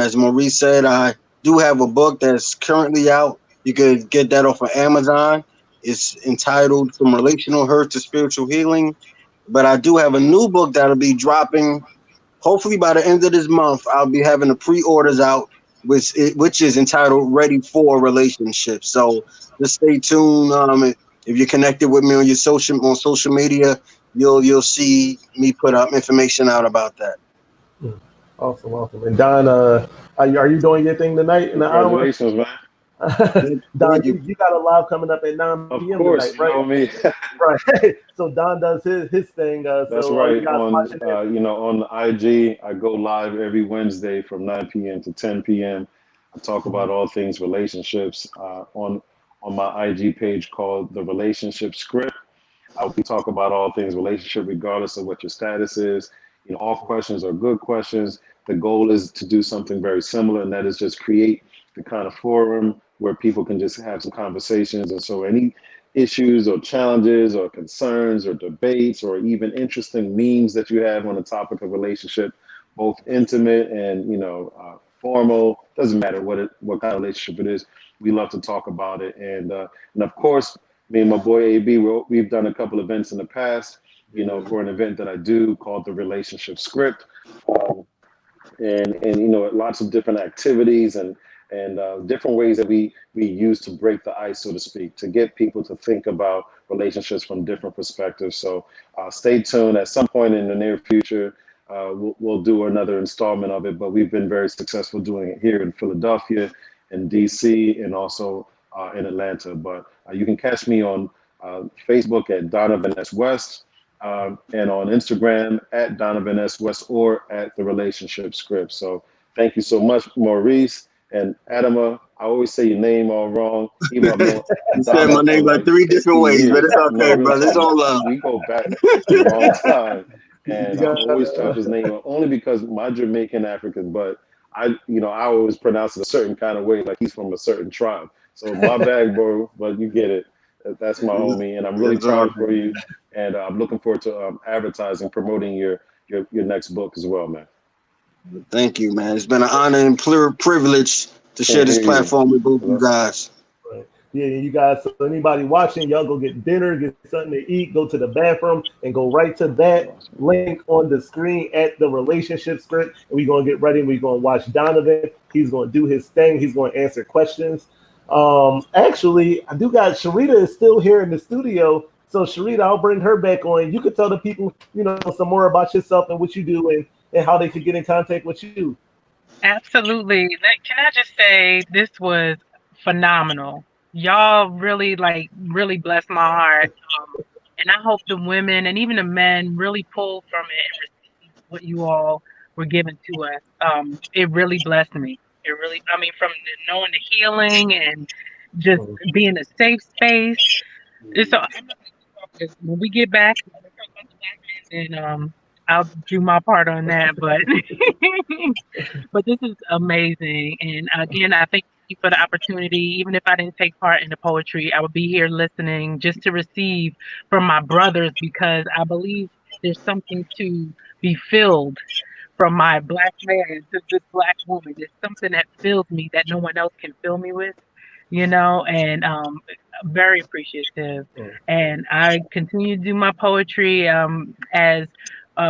Speaker 2: As Maurice said, I do have a book that's currently out. You could get that off of Amazon. It's entitled From Relational Hurt to Spiritual Healing. But I do have a new book that'll be dropping hopefully by the end of this month. I'll be having the pre-orders out, which is entitled Ready for Relationships. So just stay tuned. If you're connected with me on social media, you'll see me put up information out about that.
Speaker 1: Awesome. And Don, are you doing your thing tonight in the hour?
Speaker 3: Congratulations, man.
Speaker 1: Don, you got a live coming up at 9
Speaker 3: Of
Speaker 1: p.m.
Speaker 3: course,
Speaker 1: tonight, right?
Speaker 3: you know me.
Speaker 1: Right. So Don does his thing.
Speaker 3: That's
Speaker 1: so
Speaker 3: right.
Speaker 1: you guys watching it?
Speaker 3: On the IG, I go live every Wednesday from 9 p.m. to 10 p.m. I talk about all things relationships on my IG page called The Relationship Script. We talk about all things relationship, regardless of what your status is. All questions are good questions. The goal is to do something very similar, and that is just create the kind of forum where people can just have some conversations. And so any issues or challenges or concerns or debates or even interesting memes that you have on the topic of relationship, both intimate and formal, doesn't matter what kind of relationship it is, we love to talk about it. And of course, me and my boy AB, we've done a couple events in the past, for an event that I do called The Relationship Script. And lots of different activities and different ways that we use to break the ice, so to speak, to get people to think about relationships from different perspectives. So stay tuned. At some point in the near future, we'll do another installment of it, but we've been very successful doing it here in Philadelphia, in DC, and also in Atlanta. But you can catch me on Facebook at Donavan S. West, and on Instagram at Donavan S. West, or at The Relationship Script. So thank you so much, Maurice and Adama. I always say your name all wrong. Even though
Speaker 2: you said my name like 3 different ways, but it's okay, brother. It's all love.
Speaker 3: We go back a long time. And I always chop his name up, only because my Jamaican African, but I always pronounce it a certain kind of way, like he's from a certain tribe. So my bad, bro, but you get it. That's my homie, and I'm really proud for you. And I'm looking forward to advertising, promoting your next book as well, man.
Speaker 2: Thank you, man. It's been an honor and privilege to share this platform with both you guys.
Speaker 1: Right. Yeah, you guys, so anybody watching, y'all go get dinner, get something to eat, go to the bathroom, and go right to that link on the screen at the relationship script. And we're going to get ready. We're going to watch Donovan. He's going to do his thing. He's going to answer questions. Actually, I do got Sharita is still here in the studio. So, Sharita, I'll bring her back on. You could tell the people, some more about yourself and what you do and how they could get in contact with you.
Speaker 4: Absolutely. Can I just say this was phenomenal. Y'all really blessed my heart. And I hope the women and even the men really pull from it and receive what you all were giving to us. It really blessed me. It really, I mean, from knowing the healing and just being a safe space. So I'm not gonna keep talking. When we get back, we're gonna talk about the black men, and I'll do my part on that. But but this is amazing. And again, I thank you for the opportunity. Even if I didn't take part in the poetry, I would be here listening just to receive from my brothers, because I believe there's something to be filled from my black man to this black woman. There's something that fills me that no one else can fill me with, and very appreciative. And I continue to do my poetry as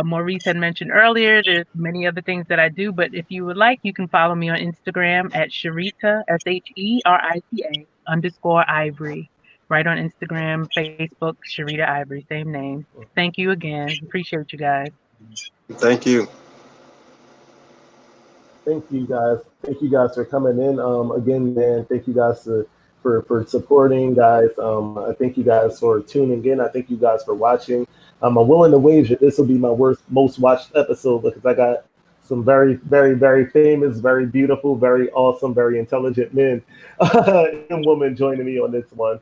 Speaker 4: Maurice had mentioned earlier. There's many other things that I do, but if you would like, you can follow me on Instagram at Sherita, SHERITA_Ivory. Right on Instagram, Facebook, Sherita Ivory, same name. Thank you again. Appreciate you guys.
Speaker 2: Thank you.
Speaker 1: Thank you guys. Thank you guys for coming in. Again, man, thank you guys for supporting, guys. I thank you guys for tuning in. I thank you guys for watching. I'm willing to wager this will be my most watched episode because I got some very, very, very famous, very beautiful, very awesome, very intelligent men and women joining me on this one.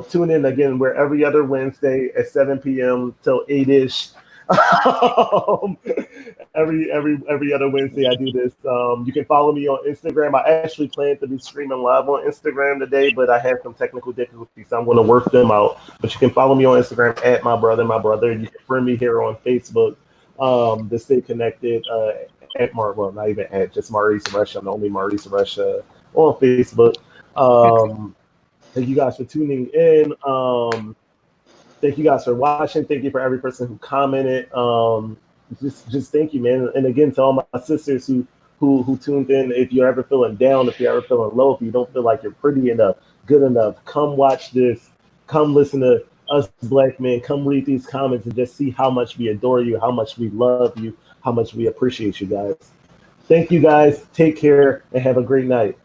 Speaker 1: Tune in again. We're every other Wednesday at 7 p.m. till 8-ish. Every other Wednesday I do this. You can follow me on Instagram. I actually plan to be streaming live on Instagram today, but I had some technical difficulties, so I'm going to work them out. But you can follow me on Instagram at my brother. You can friend me here on Facebook to stay connected at well, not even at, just Maurice Rush. I'm the only Maurice Rush on Facebook. Thank you guys for tuning in. Thank you guys for watching. Thank you for every person who commented. Just thank you, man. And again, to all my sisters who tuned in, if you're ever feeling down, if you're ever feeling low, if you don't feel like you're pretty enough, good enough, come watch this. Come listen to us black men. Come read these comments and just see how much we adore you, how much we love you, how much we appreciate you guys. Thank you guys. Take care and have a great night.